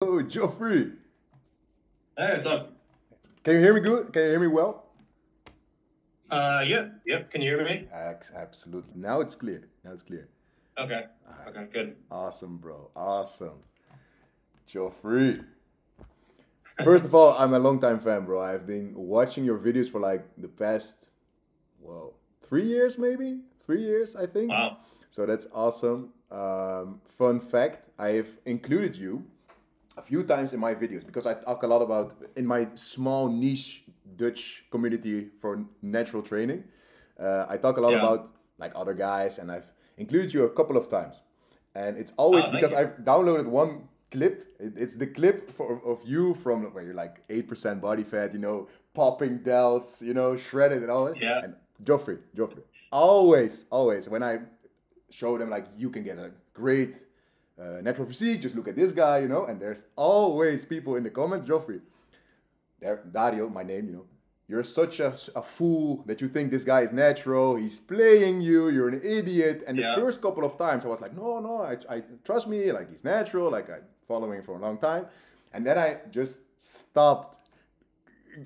Oh, Geoffrey. Hey, what's up? Can you hear me good? Can you hear me well? Yeah, yep. Can you hear me? Absolutely. Now it's clear. Now it's clear. Okay. All right. Okay, good. Awesome, bro. Awesome. Geoffrey. First of all, I'm a longtime fan, bro. I've been watching your videos for like the past, whoa, 3 years maybe? 3 years, I think. Wow. So that's awesome. Fun fact, I've included you a few times in my videos because I talk a lot about, in my small niche Dutch community for natural training, I talk a lot Yeah. about like other guys, and I've included you a couple of times. And it's always Oh, thank because you. I've downloaded one clip. It's the clip of you from where you're like 8% body fat, popping delts, shredded and all that. Yeah. And Geoffrey, always, when I show them like you can get a great natural physique, just look at this guy, and there's always people in the comments, Geoffrey, there, Dario, my name, you're such a fool that you think this guy is natural. He's playing you. You're an idiot. And the Yeah. first couple of times I was like, no, I trust me. Like he's natural. Like I'm following him for a long time. And then I just stopped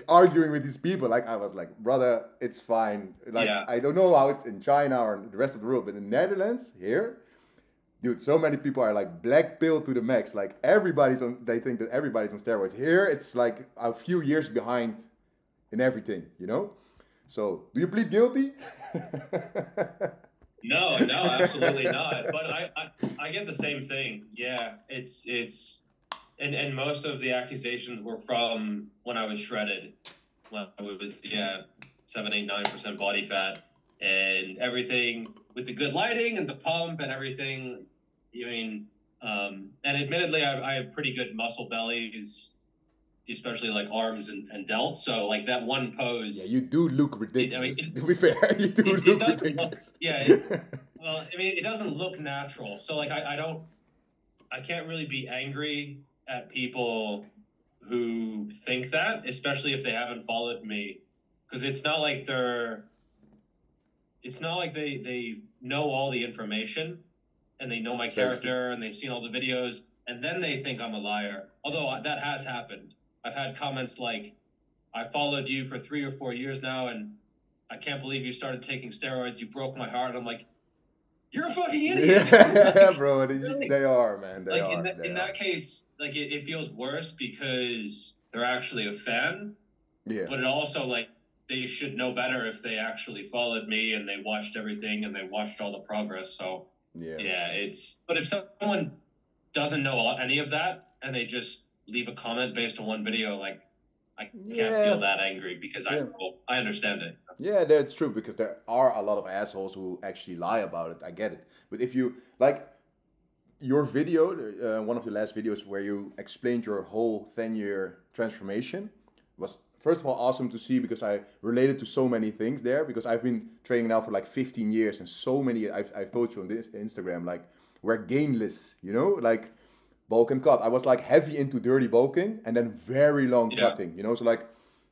arguing with these people. Like I was like, brother, it's fine. Like Yeah. I don't know how it's in China or the rest of the world, but in the Netherlands here, dude, so many people are like black pill to the max. Like they think that everybody's on steroids. Here, it's like a few years behind in everything. So, do you plead guilty? No, no, absolutely not. But I get the same thing. Yeah. And most of the accusations were from when I was shredded. When I was, yeah, 7, 8, 9% body fat and everything with the good lighting and the pump and everything. I mean, and admittedly, I have pretty good muscle bellies, especially like arms and delts. So like that one Yeah, pose, you do look I mean, ridiculous. To be fair, you do it look doesn't look, ridiculous. yeah. Well, I mean, it doesn't look natural. So like, I can't really be angry at people who think that, especially if they haven't followed me, because it's not like they know all the information and they know my Very true. character and they've seen all the videos and then they think I'm a liar. Although that has happened. I've had comments like, I followed you for 3 or 4 years now and I can't believe you started taking steroids. You broke my heart. I'm like, you're a fucking idiot. Yeah, Like, bro, really? they are, man. They Like are. They in are. that case, like it feels worse because they're actually a fan, Yeah. but it also like they should know better if they actually followed me and they watched everything and they watched all the progress. So Yeah. yeah, but if someone doesn't know any of that and they just leave a comment based on one video, like I can't Yeah. feel that angry because Yeah. I understand it. Yeah, that's true because there are a lot of assholes who actually lie about it. I get it. But if you like your video, one of the last videos where you explained your whole 10-year transformation was first of all awesome to see because I related to so many things there because I've been training now for like 15 years and so many I've told you on this Instagram like we're gainless, like bulk and cut. I was like heavy into dirty bulking and then very long Yeah. cutting, so like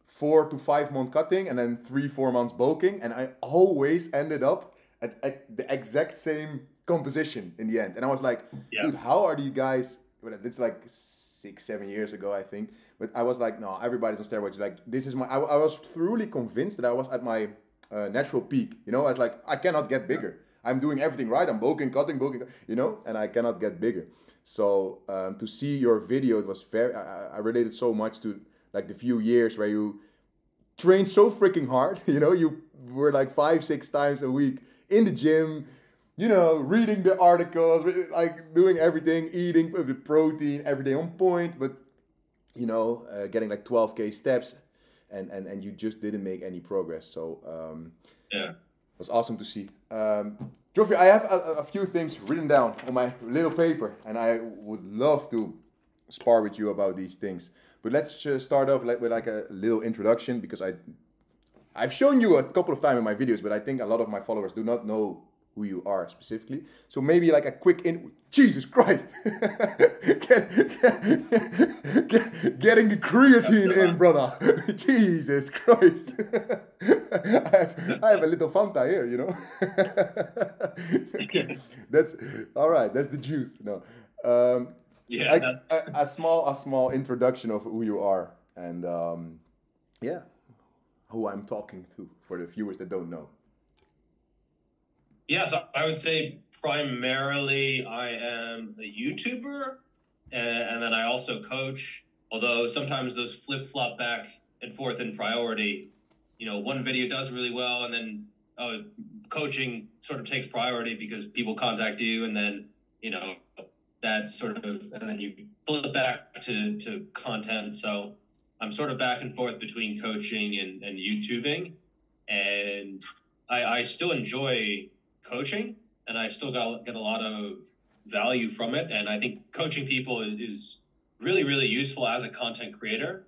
4 to 5 month cutting and then 3-4 months bulking, and I always ended up at the exact same composition in the end. And I was like, Yeah. dude, how are these guys? Well, it's like 6-7 years ago, I think. But I was like, no, everybody's on steroids. Like, this is my. I was truly convinced that I was at my natural peak. I was like, I cannot get bigger. I'm doing everything right. I'm bulking, cutting, bulking, and I cannot get bigger. So to see your video, it was very. I related so much to like the few years where you trained so freaking hard. You were like 5-6 times a week in the gym. Reading the articles, like doing everything, eating with the protein, everything on point, but getting like 12K steps, and you just didn't make any progress. So Yeah. it was awesome to see. Geoffrey, I have a few things written down on my little paper, and I would love to spar with you about these things. But let's just start off with like a little introduction because I've shown you a couple of times in my videos, but I think a lot of my followers do not know who you are specifically. So maybe like a quick Jesus Christ. Getting the creatine in, brother. Jesus Christ. I have a little Fanta here, Okay. That's all right. That's the juice. No. Yeah, like a small introduction of who you are, and yeah, who I'm talking to for the viewers that don't know. yeah. So I would say primarily I am a YouTuber, and then I also coach. Although sometimes those flip flop back and forth in priority. You know, one video does really well, and then coaching sort of takes priority because people contact you, and then you know that's sort of, and then you flip back to content. So I'm sort of back and forth between coaching and YouTubing, and I still enjoy coaching, and I still get a lot of value from it. And I think coaching people is really, really useful as a content creator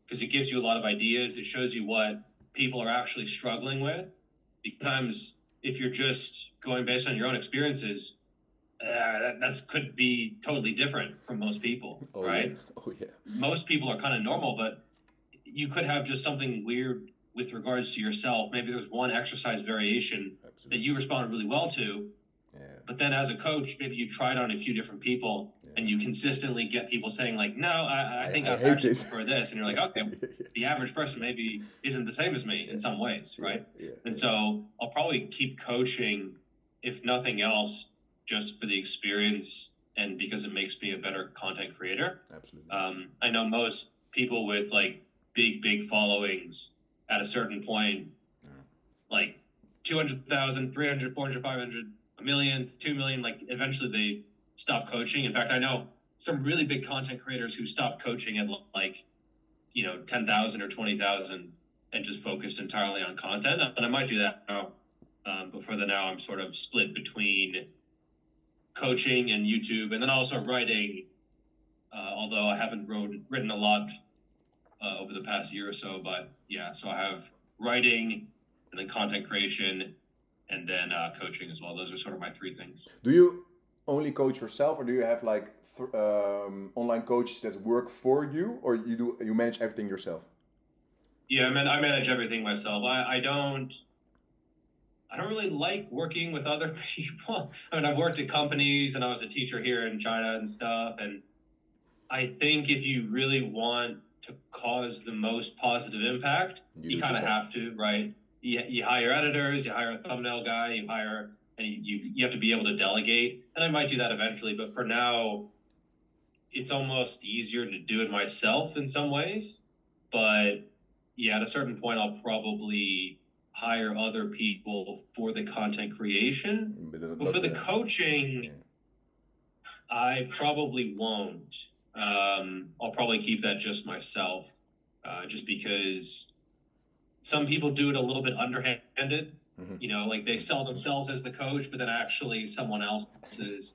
because it gives you a lot of ideas. It shows you what people are actually struggling with. Sometimes if you're just going based on your own experiences, that could be totally different from most people, right? Yeah. Oh yeah. Most people are kind of normal, but you could have just something weird with regards to yourself. Maybe there's one exercise variation that you responded really well to, but then as a coach, maybe you tried on a few different people and you consistently get people saying like, no, I think I actually prefer this. And you're like, okay, the average person maybe isn't the same as me in some ways, right? And so I'll probably keep coaching, if nothing else, just for the experience and because it makes me a better content creator. Absolutely. I know most people with like big followings at a certain point, like 200,000, 300, 400, 500, a million, 2 million, like eventually they stop coaching. In fact, I know some really big content creators who stopped coaching at like, 10,000 or 20,000 and just focused entirely on content. And I might do that now. But for the now, I'm sort of split between coaching and YouTube, and then also writing, although I haven't written a lot over the past year or so. But yeah, so I have writing and then content creation and then coaching as well. Those are sort of my three things. Do you only coach yourself, or do you have like online coaches that work for you, or you manage everything yourself? Yeah, I manage everything myself. I don't really like working with other people. I mean, I've worked at companies and I was a teacher here in China and stuff. And I think if you really want to cause the most positive impact, you kind of have to, right? You hire editors, you hire a thumbnail guy, and you have to be able to delegate. And I might do that eventually, but for now, it's almost easier to do it myself in some ways. But yeah, at a certain point, I'll probably hire other people for the content creation. But for the coaching, I probably won't. I'll probably keep that just myself, just because some people do it a little bit underhanded. Like they sell themselves as the coach, but then actually someone else is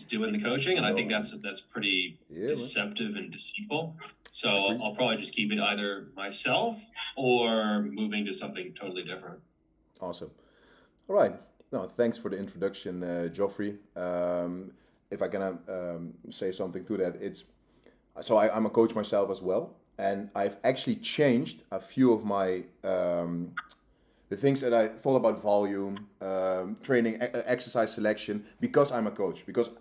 doing the coaching, and I think that's pretty deceptive and deceitful. So I'll probably just keep it either myself or moving to something totally different. Awesome. All right. No, thanks for the introduction, Geoffrey. If I can say something to that, I'm a coach myself as well, and I've actually changed a few of my the things that I thought about volume, training, exercise selection, because I'm a coach. Because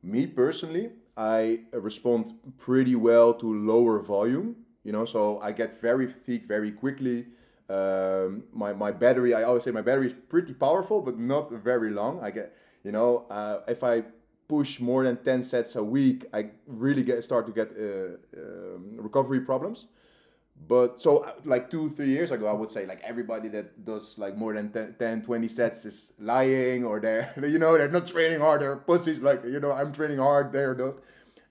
me personally, I respond pretty well to lower volume, so I get very fatigued very quickly. My battery, I always say my battery is pretty powerful, but not very long. I get, if I push more than 10 sets a week, I really start to get recovery problems. But so like 2-3 years ago, I would say like everybody that does like more than 10-20 sets is lying, or they're not training hard, they're pussies, like I'm training hard, they're not.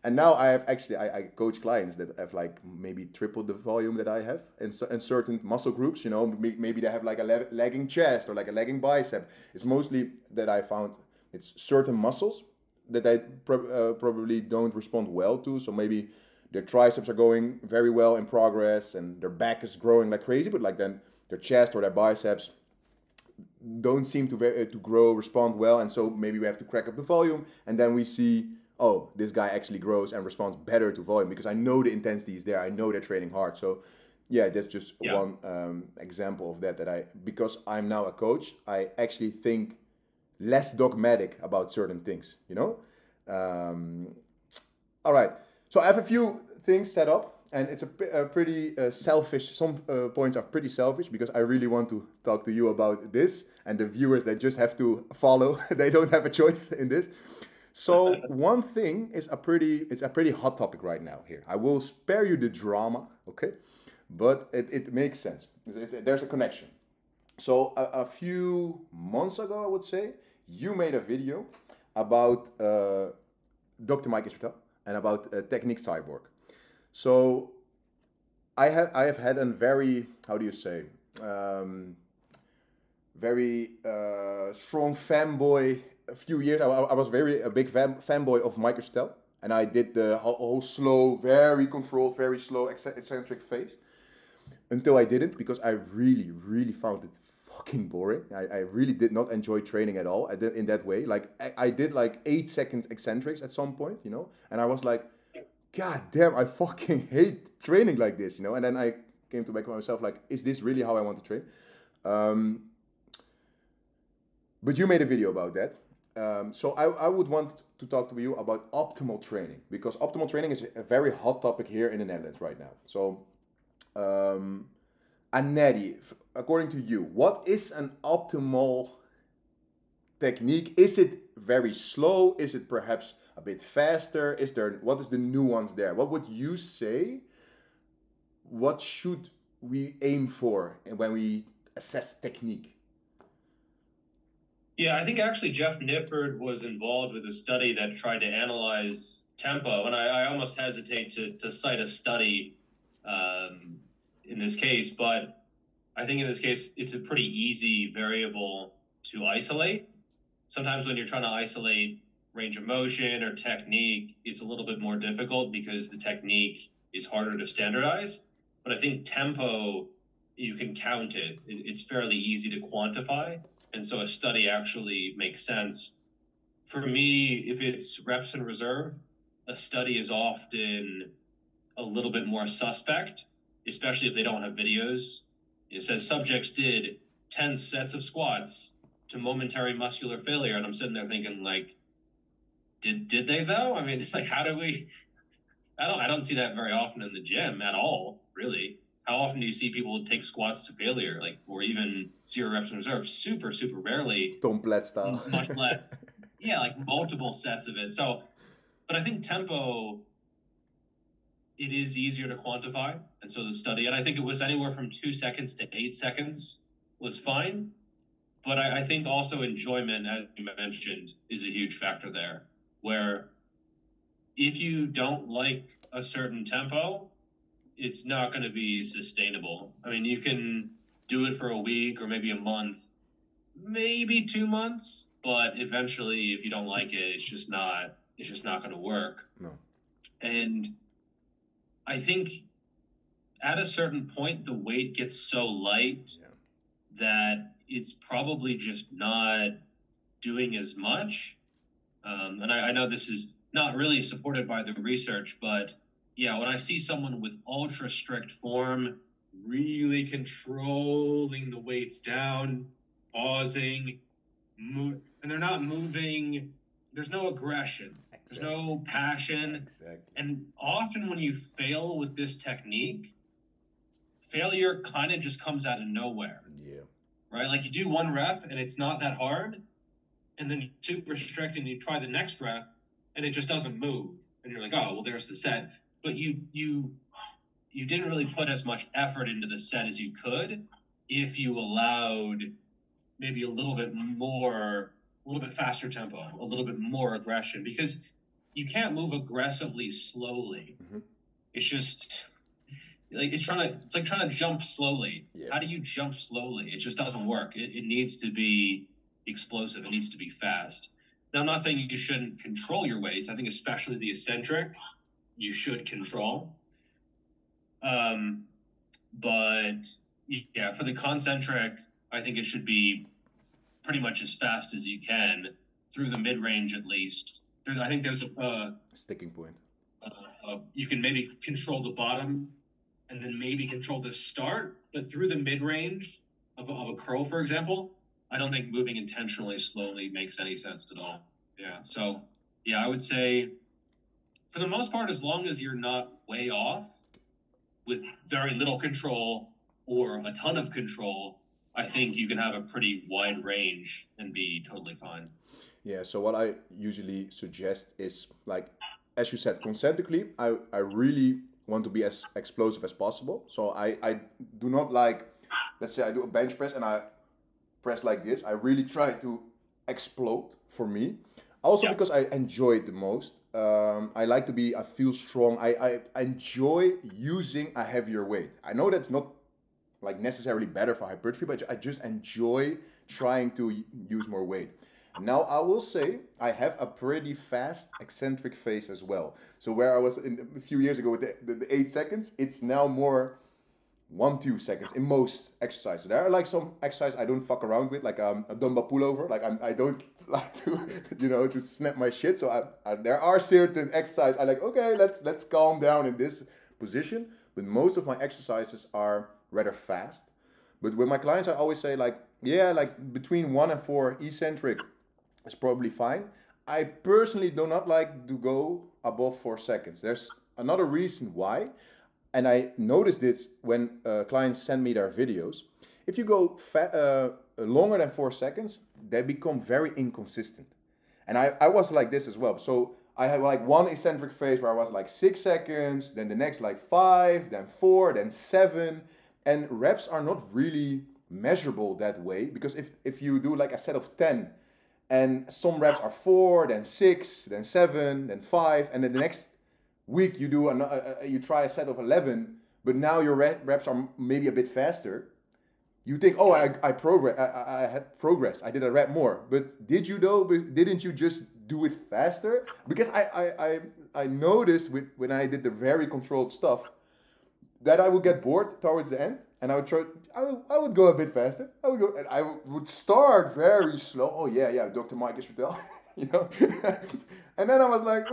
And now I have actually I coach clients that have like maybe tripled the volume that I have in certain muscle groups. Maybe they have like a lagging chest or like a lagging bicep. It's mostly that I found it's certain muscles that I probably don't respond well to. So maybe their triceps are going very well in progress and their back is growing like crazy, but like then their chest or their biceps don't seem to grow, respond well. And so maybe we have to crack up the volume, and then we see, oh, this guy actually grows and responds better to volume because I know the intensity is there. I know they're training hard. So yeah, that's just one example of that because I'm now a coach, I actually think less dogmatic about certain things, All right. So I have a few things set up, and it's a pretty selfish. Some points are pretty selfish because I really want to talk to you about this, and the viewers that just have to follow. They don't have a choice in this. So one thing is it's a pretty hot topic right now here. I will spare you the drama, okay? But it makes sense. There's a connection. So a few months ago, I would say, you made a video about Dr. Mike Israel and about Technique Cyborg. So I have had a very, how do you say, very strong fanboy a few years. I was a big fanboy of Mike Israel, and I did the whole slow, very controlled, very slow eccentric phase until I didn't, because I really, really found it fucking boring. I really did not enjoy training at all in that way. Like I did like 8 seconds eccentrics at some point, you know, and I was like, God damn, I fucking hate training like this, you know. And then I came to back to myself like, is this really how I want to train? But you made a video about that. So I would want to talk to you about optimal training, because optimal training is a very hot topic here in the Netherlands right now. So, Anedi, according to you, what is an optimal technique? Is it very slow? Is it perhaps a bit faster? What is the nuance there? What would you say? What should we aim for when we assess technique? Yeah, I think actually Jeff Nippard was involved with a study that tried to analyze tempo, and I almost hesitate to cite a study in this case, but I think in this case it's a pretty easy variable to isolate. Sometimes when you're trying to isolate range of motion or technique, it's a little bit more difficult because the technique is harder to standardize. But I think tempo, you can count it. It's fairly easy to quantify. And so a study actually makes sense. For me, if it's reps in reserve, a study is often a little bit more suspect, especially if they don't have videos. It says subjects did 10 sets of squats to momentary muscular failure. And I'm sitting there thinking, like, did they though? I mean, it's like, how do we, I don't see that very often in the gym at all, really. How often do you see people take squats to failure, like, or even 0 reps in reserve? Super, super rarely. Tom Platt style. Much less. Yeah, like multiple sets of it. So, but I think tempo, it is easier to quantify. And so the study, and I think it was anywhere from 2 seconds to 8 seconds was fine. But I think also enjoyment, as you mentioned, is a huge factor there, where if you don't like a certain tempo, it's not going to be sustainable. I mean, you can do it for a week or maybe a month, maybe 2 months, but eventually if you don't like it, it's just not going to work. No. And I think at a certain point, the weight gets so light that it's probably just not doing as much. And I know this is not really supported by the research, but yeah, when I see someone with ultra strict form, really controlling the weights down, pausing, and they're not moving, there's no aggression, there's no passion. And often when you fail with this technique, failure kind of just comes out of nowhere. Yeah. Right? Like you do 1 rep and it's not that hard, and then you're super strict and you try the next rep and it just doesn't move. And you're like, oh, well, there's the set. But you didn't really put as much effort into the set as you could if you allowed maybe a little bit faster tempo, a little bit more aggression, because you can't move aggressively slowly. Mm-hmm. It's just like it's like trying to jump slowly. Yeah. How do you jump slowly? It just doesn't work. It needs to be explosive. It needs to be fast. Now, I'm not saying you shouldn't control your weights. I think especially the eccentric, you should control. But yeah, for the concentric, I think it should be pretty much as fast as you can through the mid-range at least. I think there's a sticking point. You can maybe control the bottom and then maybe control the start, but through the mid-range of a curl, for example, I don't think moving intentionally slowly makes any sense at all. Yeah. So yeah, I would say for the most part, as long as you're not way off with very little control or a ton of control, I think you can have a pretty wide range and be totally fine. Yeah, so what I usually suggest is, like, as you said, concentrically, I really want to be as explosive as possible. So I do not like, let's say I do a bench press and I press like this. I really try to explode for me. Also because I enjoy it the most. I like to be, I feel strong. I enjoy using a heavier weight. I know that's not like necessarily better for hypertrophy, but I just enjoy trying to use more weight. Now I will say I have a pretty fast eccentric phase as well. So where I was a few years ago with the 8 seconds, it's now more 1-2 seconds in most exercises. There are like some exercises I don't fuck around with, like a dumbbell pullover. Like I don't like to, you know, to snap my shit. So there are certain exercises I like, okay, let's calm down in this position. But most of my exercises are rather fast. But with my clients, I always say like, yeah, like between 1 and 4 eccentric is probably fine. I personally do not like to go above 4 seconds. There's another reason why. And I noticed this when clients send me their videos. If you go longer than 4 seconds, they become very inconsistent. And I was like this as well. So I had like one eccentric phase where I was like 6 seconds, then the next like 5, then 4, then 7. And reps are not really measurable that way, because if you do like a set of 10 and some reps are 4, then 6, then 7, then 5, and then the next week you do you try a set of 11, but now your reps are maybe a bit faster. You think, oh, I had progress. I did a rep more. But did you though? Didn't you just do it faster? Because I noticed when I did the very controlled stuff that I would get bored towards the end, and I would go a bit faster. I would start very slow. Oh yeah, Dr. Mike is you know. And then I was like,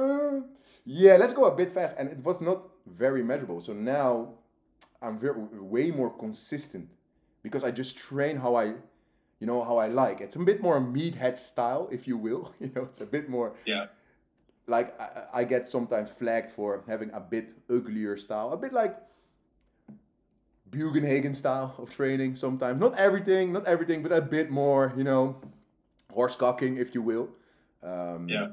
yeah, let's go a bit fast, and it was not very measurable. So now I'm way more consistent because I just train how I like. It's a bit more meathead style, if you will. You know, it's a bit more. Yeah. Like I get sometimes flagged for having a bit uglier style, a bit like Bugenhagen style of training sometimes. Not everything, but a bit more, you know, horse cocking, if you will. Yeah.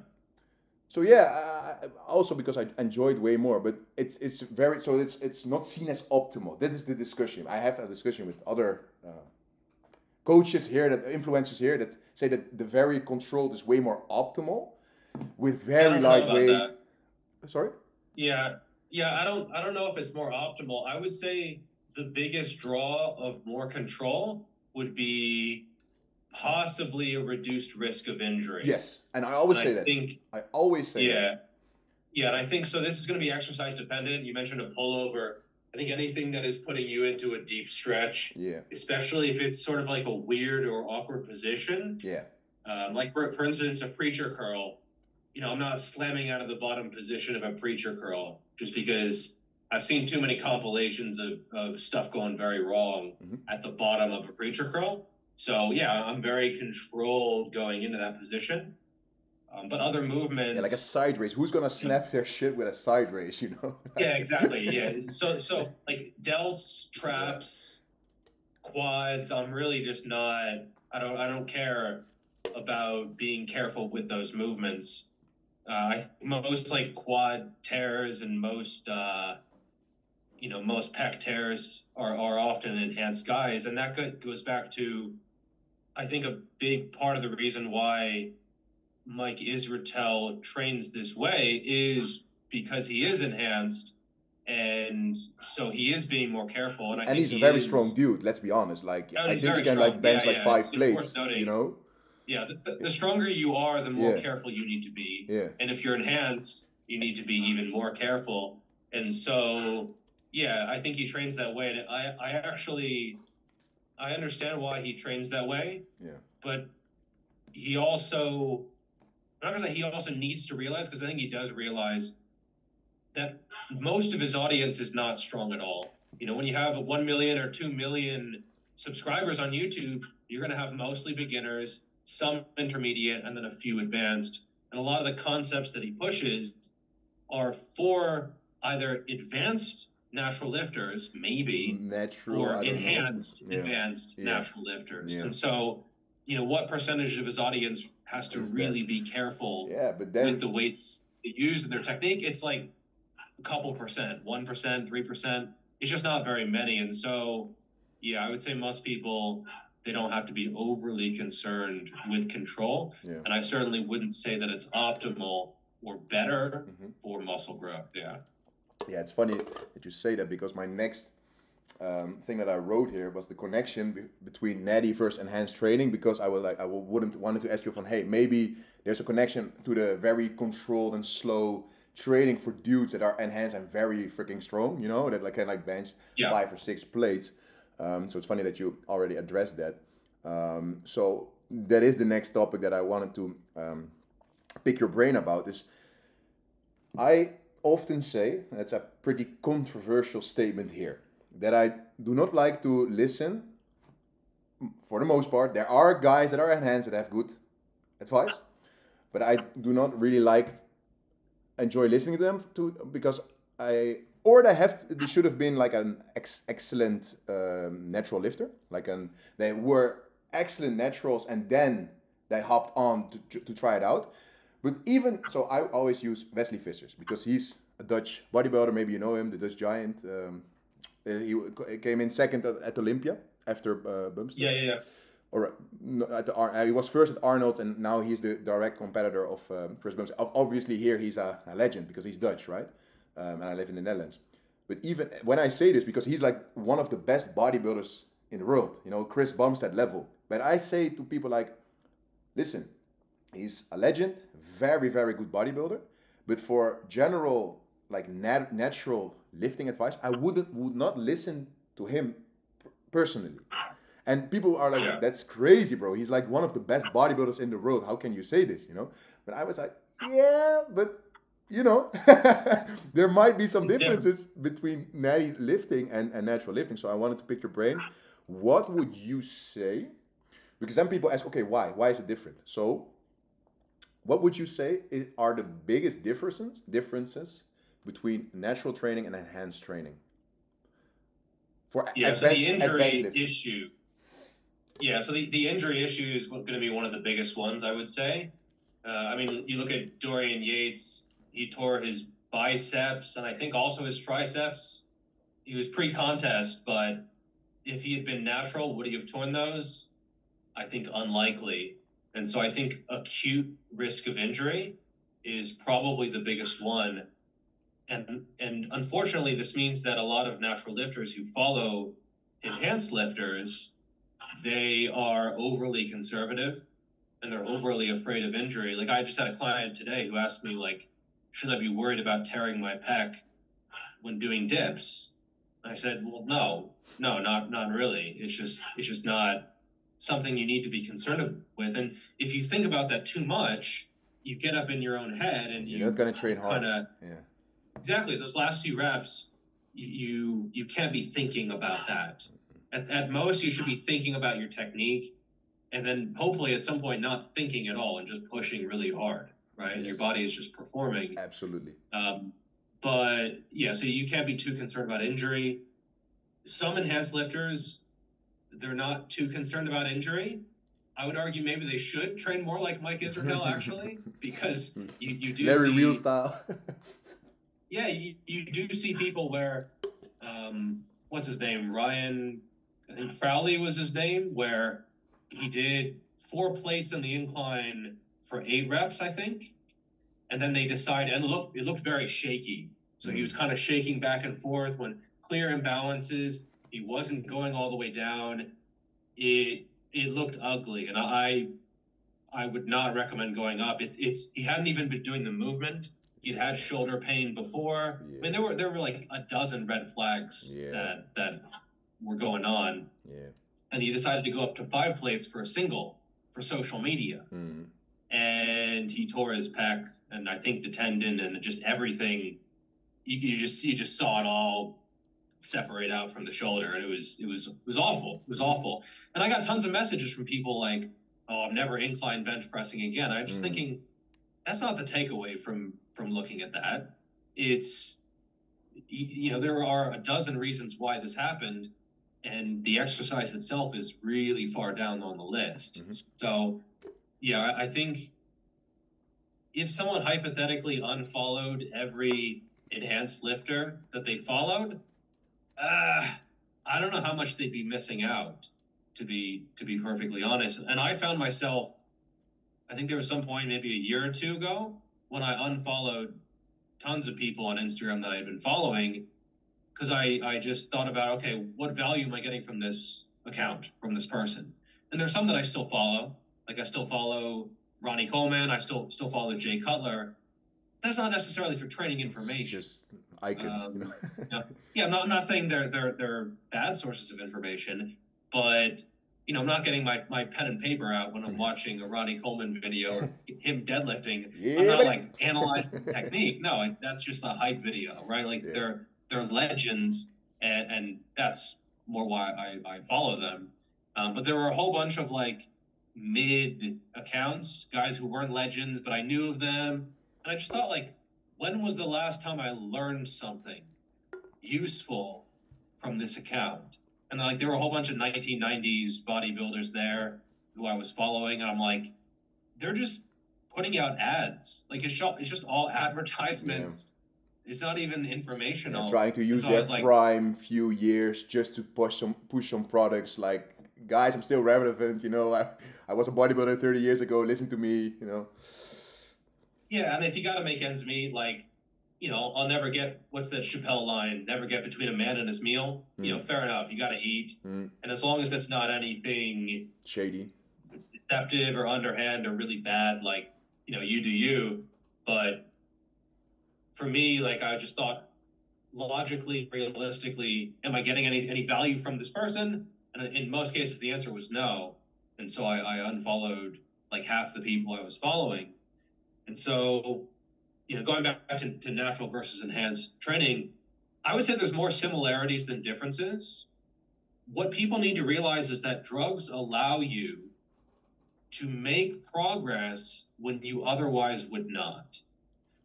So yeah, also because I enjoyed way more, but it's not seen as optimal. That is the discussion. I have a discussion with other coaches here, influencers here, that say that the very controlled is way more optimal, with very lightweight. Sorry? Yeah. I don't know if it's more optimal. I would say the biggest draw of more control would be possibly a reduced risk of injury. Yes, and I always say that. I always say that. Yeah, and I think so. This is going to be exercise dependent. You mentioned a pullover. I think anything that is putting you into a deep stretch, especially if it's sort of like a weird or awkward position. Yeah. Like for instance, a preacher curl. You know, I'm not slamming out of the bottom position of a preacher curl just because I've seen too many compilations of stuff going very wrong at the bottom of a preacher curl. So yeah, I'm very controlled going into that position. But other movements, like a side raise. Who's gonna snap their shit with a side raise? You know? Yeah, exactly. Yeah. So like delts, traps, quads. I'm really just not. I don't care about being careful with those movements. Most like quad tears and most most pec tears are often enhanced guys, and that goes back to, I think, a big part of the reason why Mike Israetel trains this way is because he is enhanced, and so he is being more careful. And I think he's a very strong dude. Let's be honest. Like I think he can like bench like 5 plates. You know. Yeah, the stronger you are, the more careful you need to be. Yeah. And if you're enhanced, you need to be even more careful. And so, yeah, I think he trains that way. And I understand why he trains that way. Yeah. But he also, I'm not gonna say he also needs to realize, because I think he does realize that most of his audience is not strong at all. You know, when you have 1 million or 2 million subscribers on YouTube, you're going to have mostly beginners, some intermediate, and then a few advanced. And a lot of the concepts that he pushes are for either advanced natural lifters, maybe, natural, or enhanced advanced natural lifters. And so, you know, what percentage of his audience has to really be careful but then, with the weights they use in their technique? It's like a couple percent, 1%, 3%. It's just not very many. And so, yeah, I would say most people, they don't have to be overly concerned with control. And I certainly wouldn't say that it's optimal or better for muscle growth. Yeah, it's funny that you say that, because my next thing that I wrote here was the connection between natty versus enhanced training, because I wanted to ask you from, hey, maybe there's a connection to the very controlled and slow training for dudes that are enhanced and very freaking strong, you know, that like can like bench 5 or 6 plates. So it's funny that you already addressed that. So that is the next topic that I wanted to pick your brain about. Is I often say, and it's a pretty controversial statement here, that I do not like to listen. For the most part, there are guys that are enhanced that have good advice, but I do not really enjoy listening to them because they should have been like an excellent natural lifter, they were excellent naturals and then they hopped on to try it out. But even so, I always use Wesley Vissers because he's a Dutch bodybuilder. Maybe you know him, the Dutch giant. He came in second at Olympia after Bumps. Yeah. Or he was first at Arnold, and now he's the direct competitor of Chris Bumps. Obviously, here he's a legend because he's Dutch, right? And I live in the Netherlands. But even when I say this, because he's like one of the best bodybuilders in the world, you know, Chris Bumstead level. But I say to people like, listen, he's a legend, very, very good bodybuilder. But for general, like natural lifting advice, I would not listen to him personally. And people are like, that's crazy, bro. He's like one of the best bodybuilders in the world. How can you say this, you know? But I was like, yeah, but, you know, there might be some differences between natty lifting and natural lifting. So I wanted to pick your brain. What would you say? Because then people ask, okay, why? Why is it different? So what would you say are the biggest differences between natural training and enhanced training? So the injury issue. Yeah, so the injury issue is going to be one of the biggest ones, I would say. I mean, you look at Dorian Yates, he tore his biceps and I think also his triceps. He was pre-contest, but if he had been natural, would he have torn those? I think unlikely. And so I think acute risk of injury is probably the biggest one. And unfortunately, this means that a lot of natural lifters who follow enhanced lifters, they are overly conservative and they're overly afraid of injury. Like I just had a client today who asked me, like, should I be worried about tearing my pec when doing dips? And I said, well, no, not really. It's just not something you need to be concerned with. And if you think about that too much, you get up in your own head and you're not going to train hard. Exactly. Those last few reps, you can't be thinking about that. At most, you should be thinking about your technique, and then hopefully at some point not thinking at all and just pushing really hard, right? Yes. Your body is just performing. Absolutely. But yeah, so you can't be too concerned about injury. Some enhanced lifters, they're not too concerned about injury. I would argue maybe they should train more like Mike Israel, actually, because you do Very see... real style. Yeah, you do see people where, what's his name? Ryan, I think Crowley was his name, where he did 4 plates on the incline for 8 reps, I think. And then they decided, and it looked very shaky. So he was kind of shaking back and forth when clear imbalances. He wasn't going all the way down. It looked ugly. And I would not recommend going up. He hadn't even been doing the movement. He'd had shoulder pain before. Yeah. I mean, there were like a dozen red flags that were going on. Yeah. And he decided to go up to 5 plates for a single for social media. And he tore his pec and I think the tendon and just everything. You just saw it all separate out from the shoulder, and it was awful. It was awful. And I got tons of messages from people like, "Oh, I'm never incline bench pressing again." I'm just thinking, that's not the takeaway from looking at that. it's, you know, there are a dozen reasons why this happened, and the exercise itself is really far down on the list. So, yeah, I think if someone hypothetically unfollowed every enhanced lifter that they followed, I don't know how much they'd be missing out, to be perfectly honest. And I found myself, I think there was some point maybe a year or two ago when I unfollowed tons of people on Instagram that I had been following, because I just thought about, okay, what value am I getting from this account, from this person? And there's some that I still follow. Like I still follow Ronnie Coleman. I still follow Jay Cutler. That's not necessarily for training information. Just icons, you know. Yeah, I'm not saying they're bad sources of information, but you know, I'm not getting my pen and paper out when I'm watching a Ronnie Coleman video, or him deadlifting. Yeah. I'm not like analyzing the technique. No, that's just a hype video, right? Like they're legends, and that's more why I follow them. But there were a whole bunch of like mid accounts, guys who weren't legends, but I knew of them. And I just thought, like, when was the last time I learned something useful from this account? And like, there were a whole bunch of 1990s bodybuilders there who I was following. And I'm like, they're just putting out ads. Like, it's just all advertisements. Yeah. It's not even informational. Yeah, trying to use their prime few years just to push some products. Like, guys, I'm still relevant. You know, I was a bodybuilder 30 years ago. Listen to me, you know. Yeah, and if you got to make ends meet, like, you know, I'll never get, what's that Chappelle line, never get between a man and his meal. You know, fair enough, you got to eat. And as long as it's not anything shady, deceptive or underhand or really bad, like, you know, you do you. But for me, like, I just thought, logically, realistically, am I getting any value from this person? And in most cases, the answer was no. And so I unfollowed like half the people I was following. And so, you know, going back to natural versus enhanced training, I would say there's more similarities than differences. What people need to realize is that drugs allow you to make progress when you otherwise would not.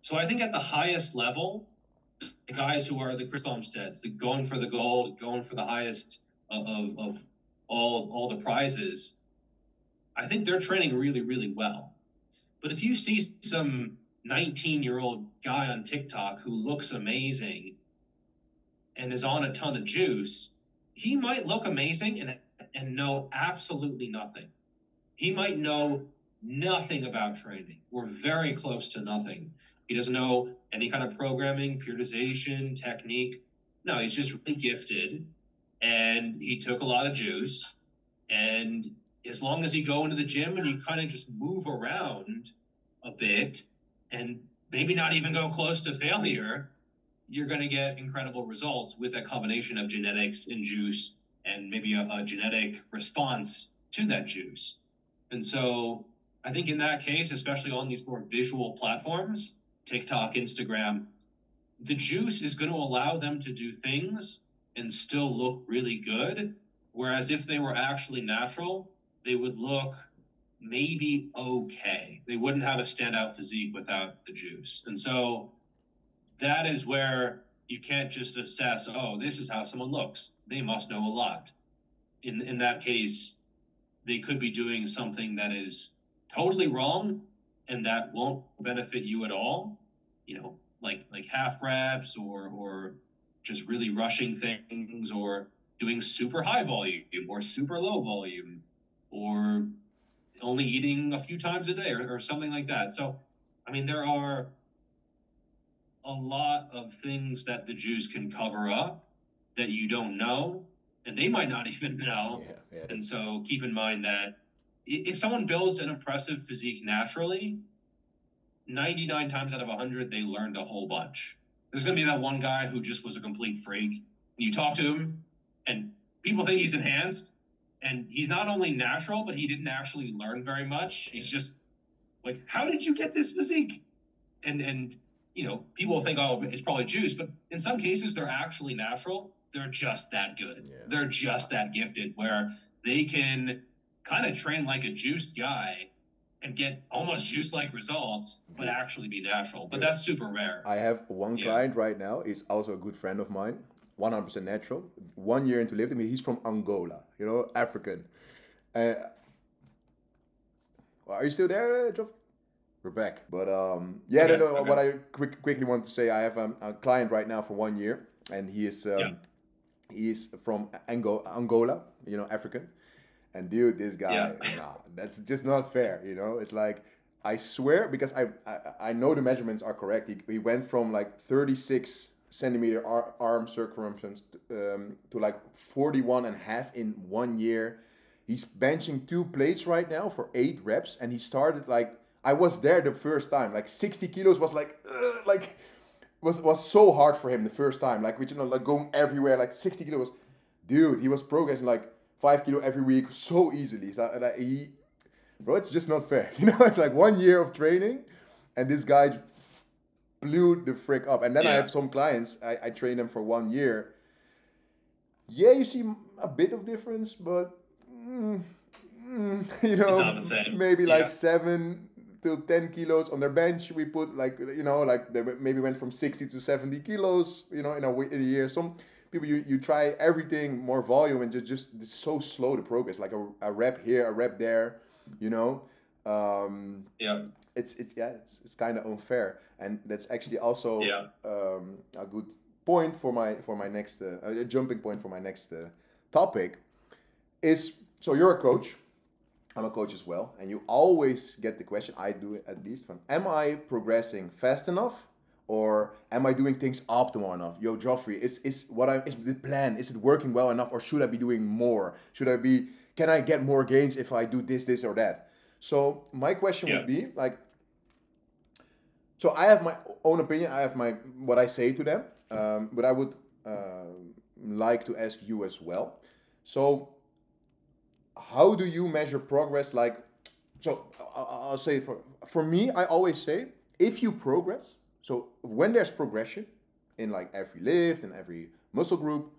So I think at the highest level, the guys who are the Chris Bumsteads, the going for the gold, going for the highest of all the prizes, I think they're training really, really well. But if you see some 19-year-old guy on TikTok who looks amazing and is on a ton of juice, he might look amazing and know absolutely nothing. He might know nothing about training, or very close to nothing. He doesn't know any kind of programming, periodization, technique. No, he's just really gifted, and he took a lot of juice. And as long as you go into the gym and you kind of just move around a bit and maybe not even go close to failure, you're going to get incredible results with a combination of genetics and juice and maybe a genetic response to that juice. And so I think in that case, especially on these more visual platforms, TikTok, Instagram, the juice is going to allow them to do things and still look really good. Whereas if they were actually natural, they would look maybe okay. They wouldn't have a standout physique without the juice. And so that is where you can't just assess, oh, this is how someone looks. They must know a lot. In that case, they could be doing something that is totally wrong and that won't benefit you at all. You know, like half reps or just really rushing things, or doing super high volume or super low volume, or only eating a few times a day or something like that. So, I mean, there are a lot of things that the juice can cover up that you don't know, and they might not even know. Yeah, and so keep in mind that if someone builds an impressive physique naturally, 99 times out of 100, they learned a whole bunch. There's going to be that one guy who just was a complete freak. And you talk to him, and people think he's enhanced, and he's not only natural, but he didn't actually learn very much. He's just like, how did you get this physique? And you know, people think, oh, it's probably juice, but in some cases, they're actually natural. They're just that good. Yeah. They're just that gifted, where they can kind of train like a juiced guy and get almost juice-like results, but actually be natural. But that's super rare. I have one client right now. He's also a good friend of mine. 100% natural. 1 year into lifting. He's from Angola. You know, African. Are you still there, Geoff? We're back. But yeah, okay, no, okay. What I quickly want to say, I have a client right now for 1 year, and he is from Angola. You know, African. And dude, this guy, nah, that's just not fair, you know? It's like, I swear, because I know the measurements are correct. He went from like 36 centimeter arm circumference to like 41 and a half in 1 year. He's benching 2 plates right now for 8 reps. And he started like, I was there the first time, like 60 kilos was like was so hard for him the first time. Like, you know, like going everywhere, like 60 kilos. Dude, he was progressing like 5 kilo every week so easily. So, bro, it's just not fair. You know, it's like 1 year of training, and this guy blew the frick up. And then I have some clients, I train them for 1 year. Yeah, you see a bit of difference, but you know, it's not the same. Maybe like 7 to 10 kilos on their bench. We put like, you know, like they maybe went from 60 to 70 kilos, you know, in a year. Some people, you try everything, more volume, and just it's so slow to progress. Like a rep here, a rep there, you know. It's kind of unfair, and that's actually also a good point for my next a jumping point for my next topic. Is so you're a coach. I'm a coach as well, and you always get the question. I do it at least. Am I progressing fast enough? Or am I doing things optimal enough? Yo, Geoffrey, is the plan? Is it working well enough, or should I be doing more? Can I get more gains if I do this, or that? So my question would be like, so I have my own opinion. I have what I say to them, but I would like to ask you as well. So how do you measure progress? Like, so I'll say for me, I always say, if you progress. So when there's progression in like every lift and every muscle group,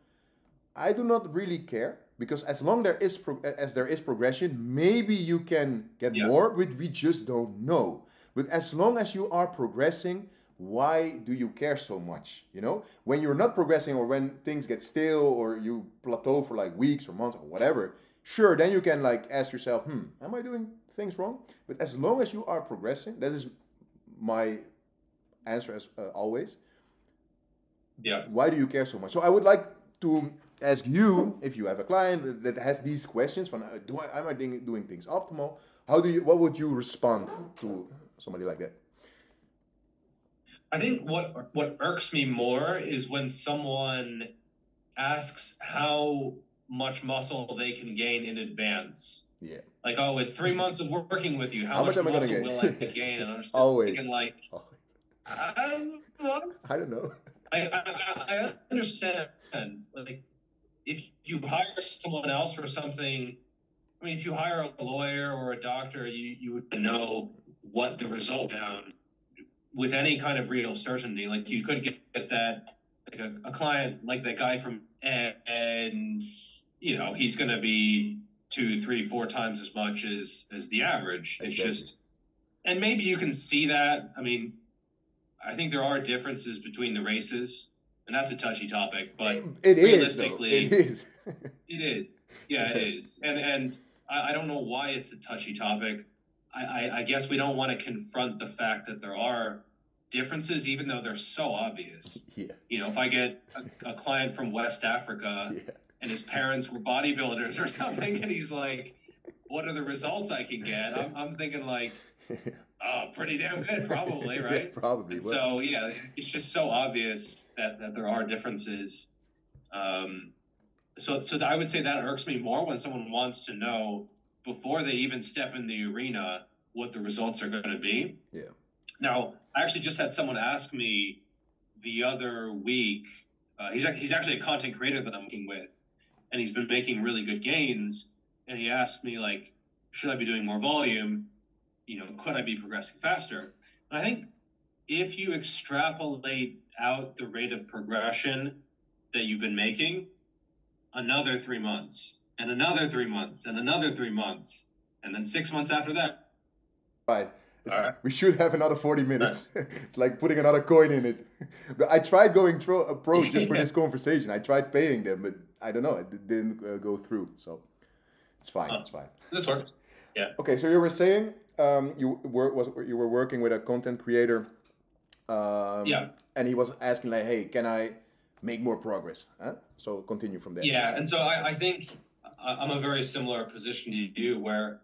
I do not really care, because as long there is progression, maybe you can get more, but we just don't know. But as long as you are progressing, why do you care so much? You know, when you're not progressing, or when things get stale, or you plateau for like weeks or months or whatever, sure, then you can like ask yourself, am I doing things wrong? But as long as you are progressing, that is my answer as always. Why do you care so much? So I would like to ask you, if you have a client that has these questions, am I doing things optimal? What would you respond to somebody like that? I think what irks me more is when someone asks how much muscle they can gain in advance. Yeah. Like, oh, with 3 months of working with you, how much muscle will I gain? And I'm just thinking like, I don't know. I understand. Like, if you hire someone else for something, I mean, if you hire a lawyer or a doctor, you would know what the result down with any kind of real certainty. Like, you could get that, like a client like that guy from and you know, he's going to be 2, 3, 4 times as much as the average. It's just, and maybe you can see that. I mean, I think there are differences between the races, and that's a touchy topic, but realistically, it is. It is. Yeah, it is. And I don't know why it's a touchy topic. I guess we don't want to confront the fact that there are differences, even though they're so obvious. Yeah. You know, if I get a client from West Africa and his parents were bodybuilders or something, and he's like, what are the results I can get? I'm thinking like, oh, pretty damn good, probably, right? Yeah, probably. And so, yeah, it's just so obvious that there are differences. So I would say that irks me more when someone wants to know before they even step in the arena what the results are going to be. Yeah. Now, I actually just had someone ask me the other week. He's actually a content creator that I'm working with, and he's been making really good gains. And he asked me, like, should I be doing more volume? You know, could I be progressing faster? And I think if you extrapolate out the rate of progression that you've been making, another 3 months, and another 3 months, and another 3 months, and then 6 months after that, Right. All right. We should have another 40 minutes. It's like putting another coin in it. But I tried going through a pro just for this conversation. I tried paying them, but I don't know. It didn't go through. So it's fine. It's fine. This works. Yeah. Okay. So you were saying you were working with a content creator. Yeah. And he was asking like, hey, can I make more progress? Huh? So continue from there. Yeah. And so I think I'm a very similar position to you where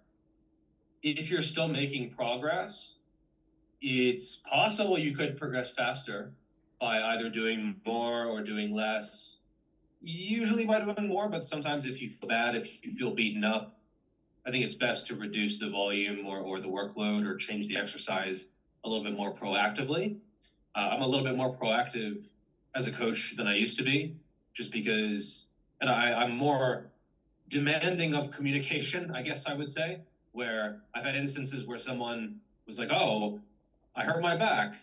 if you're still making progress, it's possible you could progress faster by either doing more or doing less. Usually by doing more, but sometimes if you feel bad, if you feel beaten up, I think it's best to reduce the volume or the workload or change the exercise a little bit more proactively. I'm a little bit more proactive as a coach than I used to be, just because, and I'm more demanding of communication, I guess I would say, where I've had instances where someone was like, oh, I hurt my back.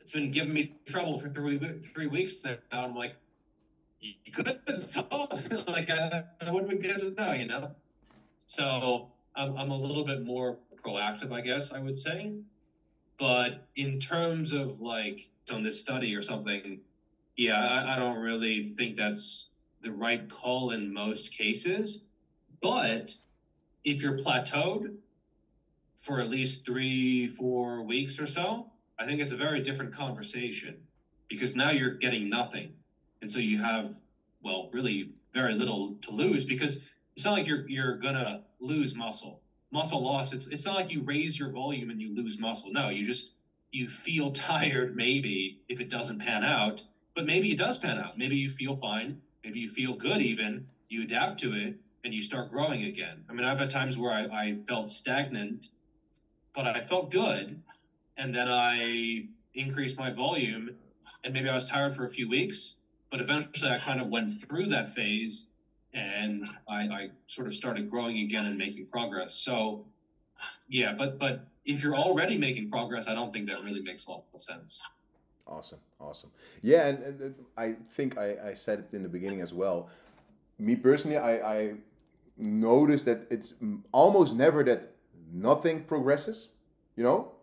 It's been giving me trouble for 3 weeks now. I'm like, you could solve it. Like, I would be good to know, you know? So I'm a little bit more proactive, I guess I would say. But in terms of like on this study or something, yeah, I don't really think that's the right call in most cases. But if you're plateaued for at least 3-4 weeks or so, I think it's a very different conversation because now you're getting nothing. And so you have, well, really very little to lose because it's not like you're going to lose muscle. Muscle loss, it's not like you raise your volume and you lose muscle. No, you feel tired maybe if it doesn't pan out, but maybe it does pan out. Maybe you feel fine. Maybe you feel good even. You adapt to it and you start growing again. I mean, I've had times where I felt stagnant, but I felt good. And then I increased my volume and maybe I was tired for a few weeks, but eventually I kind of went through that phase and I sort of started growing again and making progress. So yeah, but if you're already making progress, I don't think that really makes a lot of sense. Awesome. Yeah, and I think I said it in the beginning as well. Me personally, I noticed that it's almost never that nothing progresses, you know?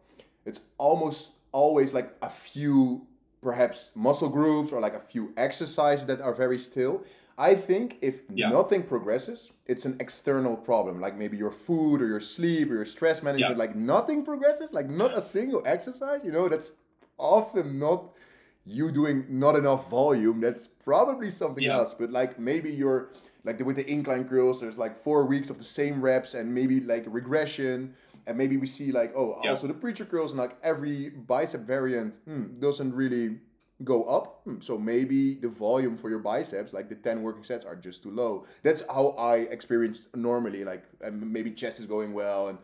It's almost always like a few perhaps muscle groups or like a few exercises that are very still. I think if nothing progresses, it's an external problem, like maybe your food or your sleep or your stress management, like nothing progresses, like not a single exercise, you know, that's often not you doing not enough volume. That's probably something else, but like maybe you're like with the incline curls, there's like 4 weeks of the same reps and maybe like regression. And maybe we see like, also the preacher curls and like every bicep variant doesn't really go up. So maybe the volume for your biceps, like the 10 working sets are just too low. That's how I experience normally, like maybe chest is going well and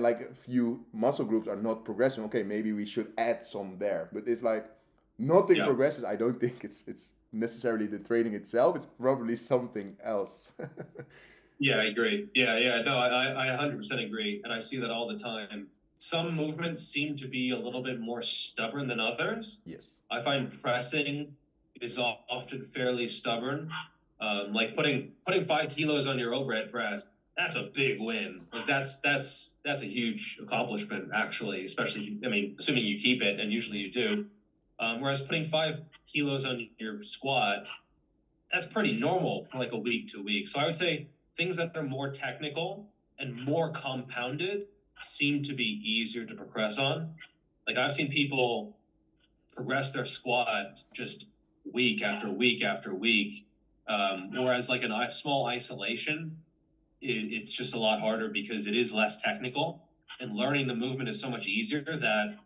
like a few muscle groups are not progressing. Okay, maybe we should add some there. But if like nothing progresses, I don't think it's necessarily the training itself. It's probably something else. Yeah, I agree. Yeah. No, I 100% agree. And I see that all the time. Some movements seem to be a little bit more stubborn than others. Yes. I find pressing is often fairly stubborn. Like putting 5 kilos on your overhead press, that's a big win. Like that's a huge accomplishment, actually, especially, I mean, assuming you keep it, and usually you do. Whereas putting 5 kilos on your squat, that's pretty normal from like a week to week. So I would say things that are more technical and more compounded seem to be easier to progress on. Like I've seen people progress their squat just week after week after week. Whereas like a small isolation, it's just a lot harder because it is less technical and learning the movement is so much easier that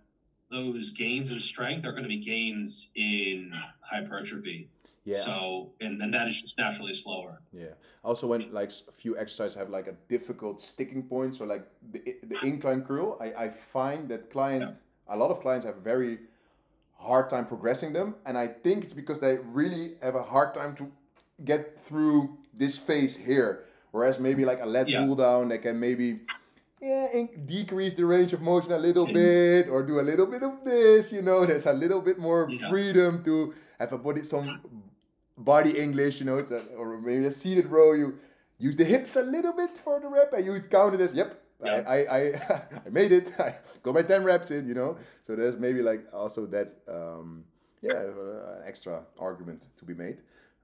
those gains in strength are going to be gains in hypertrophy. Yeah. So, and that is just naturally slower. Yeah. Also, when like a few exercises have like a difficult sticking point, so like the incline curl, I find that a lot of clients have a very hard time progressing them. And I think it's because they really have a hard time to get through this phase here. Whereas maybe like a lat pull down, they can maybe decrease the range of motion a little bit or do a little bit of this, you know, there's a little bit more freedom to have some body English, you know, or maybe a seated row, you use the hips a little bit for the rep and you count it as, I, I, I made it. I got my 10 reps in, you know. So there's maybe like also that, an extra argument to be made.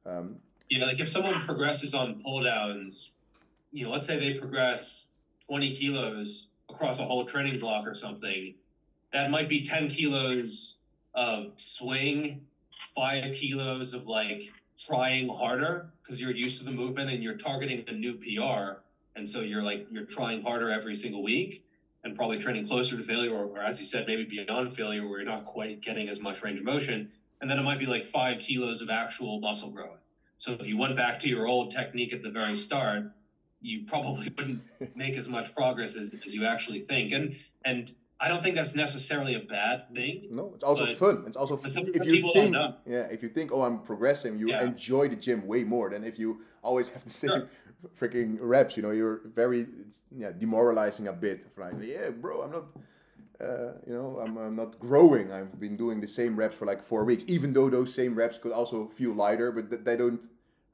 Like if someone progresses on pull downs, let's say they progress 20 kilos across a whole training block or something, that might be 10 kilos of swing, 5 kilos of like trying harder because you're used to the movement and you're targeting a new PR. And so you're trying harder every single week and probably training closer to failure, or as you said, maybe beyond failure where you're not quite getting as much range of motion. And then it might be like 5 kilos of actual muscle growth. So if you went back to your old technique at the very start, you probably wouldn't make as much progress as you actually think. And I don't think that's necessarily a bad thing. No, it's also fun. It's also fun. If you think, oh, I'm progressing, you enjoy the gym way more than if you always have the same freaking reps. You're very demoralizing a bit. Like, bro, I'm not. I'm not growing. I've been doing the same reps for like 4 weeks, even though those same reps could also feel lighter, but they don't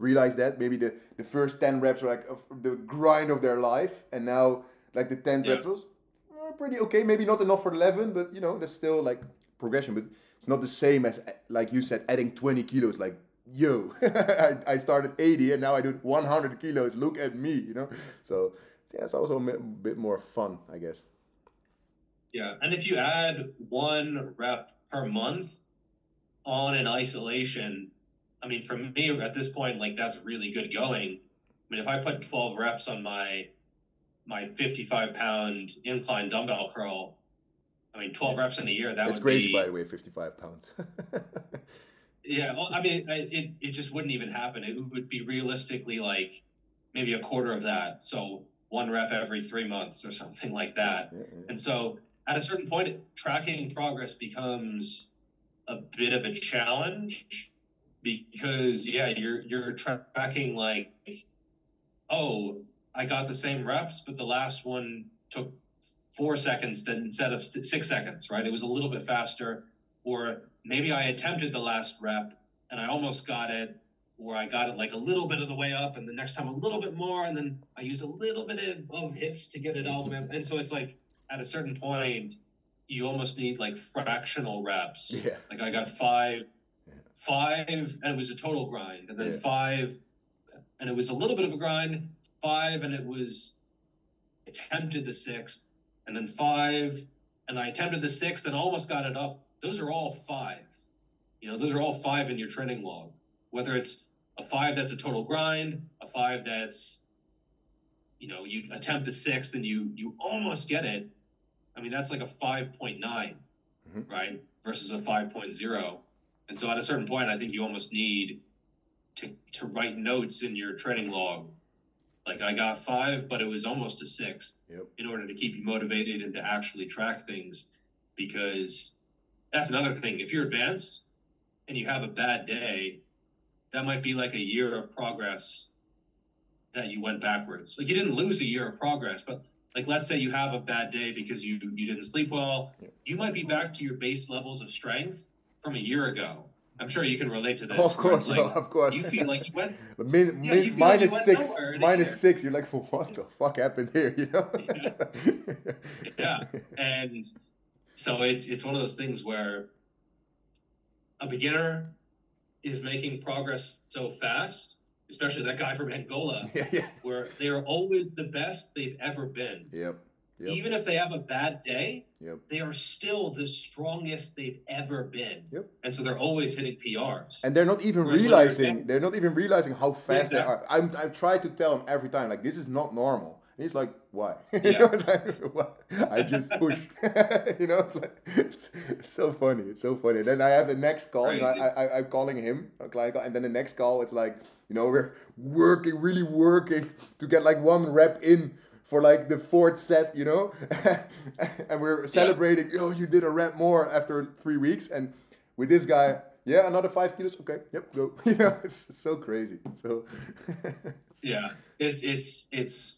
realize that. Maybe the first 10 reps are like the grind of their life, and now like the 10th reps was pretty okay. Maybe not enough for the 11, but that's still like progression. But it's not the same as, like you said, adding 20 kilos. Like, yo, I started 80 and now I do 100 kilos. Look at me, So it's also a bit more fun, I guess. Yeah, and if you add 1 rep per month on an isolation, I mean, for me at this point, like that's really good going. I mean, if I put 12 reps on my 55-pound incline dumbbell curl, I mean, 12 reps in a year, that's crazy, by the way, 55 pounds. Yeah, well, I mean, it just wouldn't even happen. It would be realistically like maybe a quarter of that. So 1 rep every 3 months or something like that. And so at a certain point, tracking progress becomes a bit of a challenge because, you're tracking like, oh, I got the same reps, but the last one took 4 seconds instead of 6 seconds, right? It was a little bit faster. Or maybe I attempted the last rep and I almost got it, or I got it like a little bit of the way up and the next time a little bit more. And then I used a little bit of hips to get it all the way up. And so it's like, at a certain point, you almost need like fractional reps. Yeah. Like I got 5, and it was a total grind. And then 5, and it was a little bit of a grind. 5, and it was attempted the 6th. And then 5, and I attempted the 6th and almost got it up. Those are all 5. Those are all 5 in your training log. Whether it's a 5 that's a total grind, a 5 that's, you attempt the 6th and you almost get it. I mean, that's like a 5.9, right? Versus a 5.0. And so at a certain point, I think you almost need to write notes in your training log. Like I got 5, but it was almost a 6th in order to keep you motivated and to actually track things. Because that's another thing. If you're advanced and you have a bad day, that might be like a year of progress that you went backwards. Like you didn't lose a year of progress, but like, let's say you have a bad day because you didn't sleep well. You might be back to your base levels of strength from a year ago. I'm sure you can relate to this. Of course, like, of course. You feel like you went minus 6. Minus 6. You're like, what the fuck happened here? Yeah. And so it's one of those things where a beginner is making progress so fast, especially that guy from Angola, where they are always the best they've ever been. Yep. Even if they have a bad day, they are still the strongest they've ever been. And so they're always hitting PRs. And they're not even realizing how fast they are. I try to tell him every time, like, this is not normal. And he's like, why? I just pushed. It's like, it's so funny. It's so funny. And then I have the next call, and I'm calling him, and then the next call, it's like, we're really working to get like 1 rep in for like the 4th set, and we're celebrating, you did a rep more after 3 weeks. And with this guy, another 5 kilos. Okay, yep, go. It's so crazy. So it's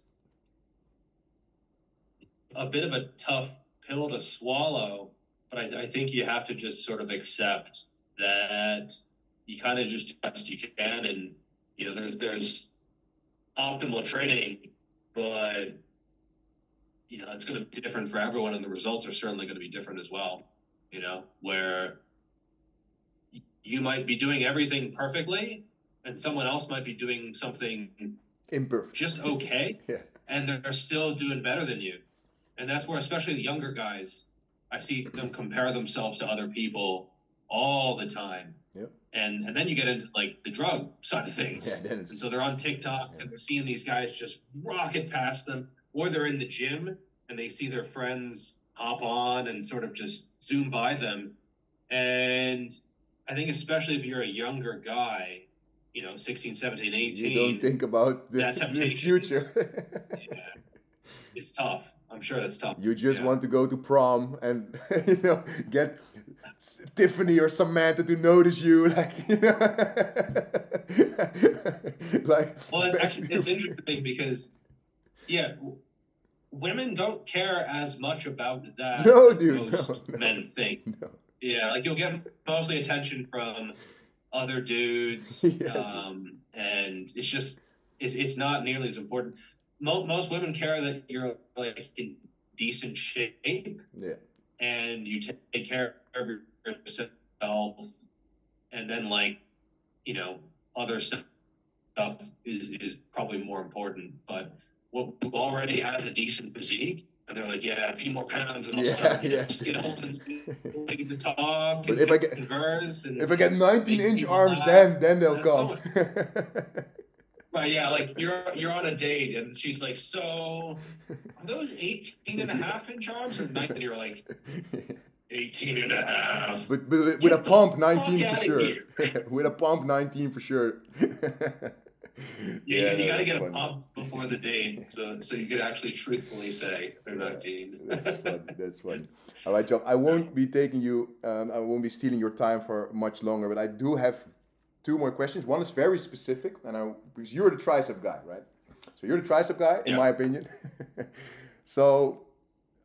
a bit of a tough pill to swallow, but I think you have to just sort of accept that you kind of just best you can, and there's optimal training, but you know, it's going to be different for everyone, and the results are certainly going to be different as well. You know, where you might be doing everything perfectly, and someone else might be doing something imperfect, just okay, yeah, and they're still doing better than you. And that's where, especially the younger guys, I see them compare themselves to other people all the time. Yep. And then you get into like the drug side of things. Yeah, and so they're on TikTok and they're seeing these guys just rocket past them, or they're in the gym and they see their friends hop on and sort of just zoom by them. And I think especially if you're a younger guy, you know, 16, 17, 18. You don't think about the future. Yeah, it's tough. I'm sure that's tough. You just want to go to prom and, you know, get Tiffany or Samantha to notice you, like, you know. Like, well, it's interesting because, yeah, women don't care as much about that as most men think. No. Yeah, like you'll get mostly attention from other dudes, yeah. And it's just it's not nearly as important. Most women care that you're like in decent shape, yeah, and you take care of yourself, and then like, you know, other stuff is probably more important. But who already has a decent physique, and they're like, yeah, a few more pounds and I'll start skills and to talk. But and if I get converse and if I get 19-inch arms, then they'll come. Right, yeah, like you're on a date and she's like, so are those 18.5-inch arms or 19? And you're like, 18.5. But with a pump, 19 for sure. With a pump, 19 for sure. Yeah, you gotta get a pump before the date, so you could actually truthfully say they're 19. That's funny. That's funny. All right, Job. I won't be taking you. I won't be stealing your time for much longer. But I do have 2 more questions. One is very specific, and because you're the tricep guy, right? So you're the tricep guy, in my opinion. So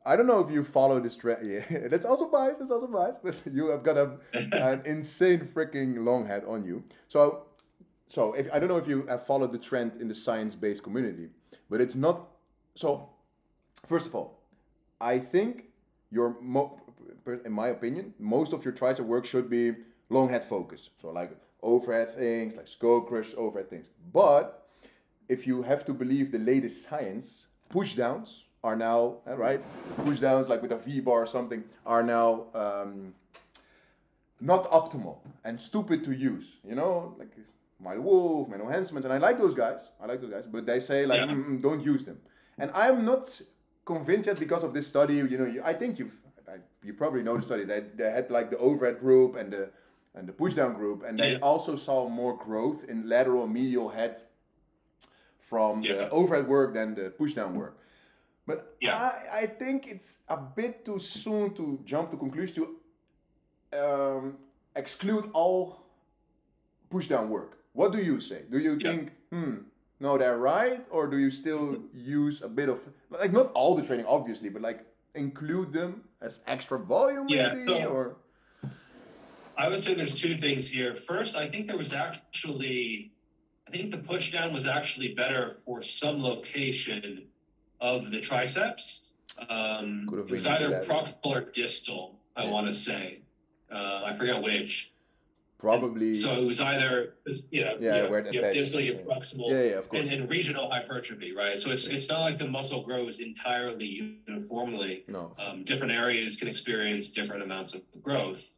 I don't know if you follow this trend. Yeah, that's also biased. That's also biased. But you have got an insane freaking long head on you. So I don't know if you have followed the trend in the science-based community, but it's not. So first of all, I think in my opinion, most of your tricep work should be long head focus. So like overhead things, like skull crush, overhead things. But if you have to believe the latest science, pushdowns are now, right? Pushdowns like with a V-bar or something are now not optimal and stupid to use. You know, like My Wolf, Man Enhancement, and I like those guys. But they say like, don't use them. And I'm not convinced yet because of this study. You know, I think you probably know the study. They had like the overhead group and the pushdown group, and they also saw more growth in lateral and medial head from the overhead work than the pushdown work. But I think it's a bit too soon to jump to conclusions to exclude all pushdown work. What do you say? Do you think, no, they're right? Or do you still use a bit of, like not all the training, obviously, but like include them as extra volume maybe? Or? I would say there's 2 things here. First, I think the pushdown was actually better for some location of the triceps. It was either proximal or distal, I want to say. I forget which. Probably. So it was either, you have distal, you have proximal, of course. And regional hypertrophy, right? So it's not like the muscle grows entirely uniformly. No. Different areas can experience different amounts of growth.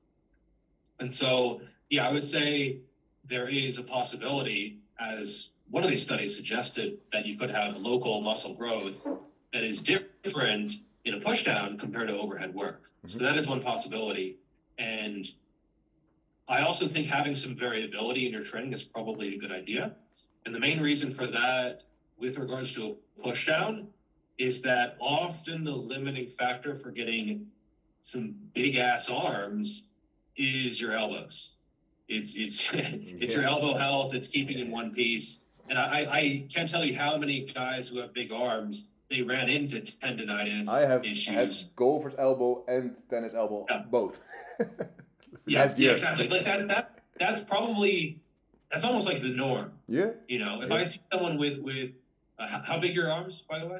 And so, I would say there is a possibility, as one of these studies suggested, that you could have local muscle growth that is different in a pushdown compared to overhead work. Mm-hmm. So that is one possibility. And I also think having some variability in your training is probably a good idea. And the main reason for that with regards to a pushdown is that often the limiting factor for getting some big ass arms is your elbows. It's your elbow health. It's keeping in one piece. And I can't tell you how many guys who have big arms, they ran into tendonitis issues. I have golfer's elbow and tennis elbow, both. Exactly. Like that's almost like the norm. Yeah. You know, if I see someone with how big are your arms, by the way?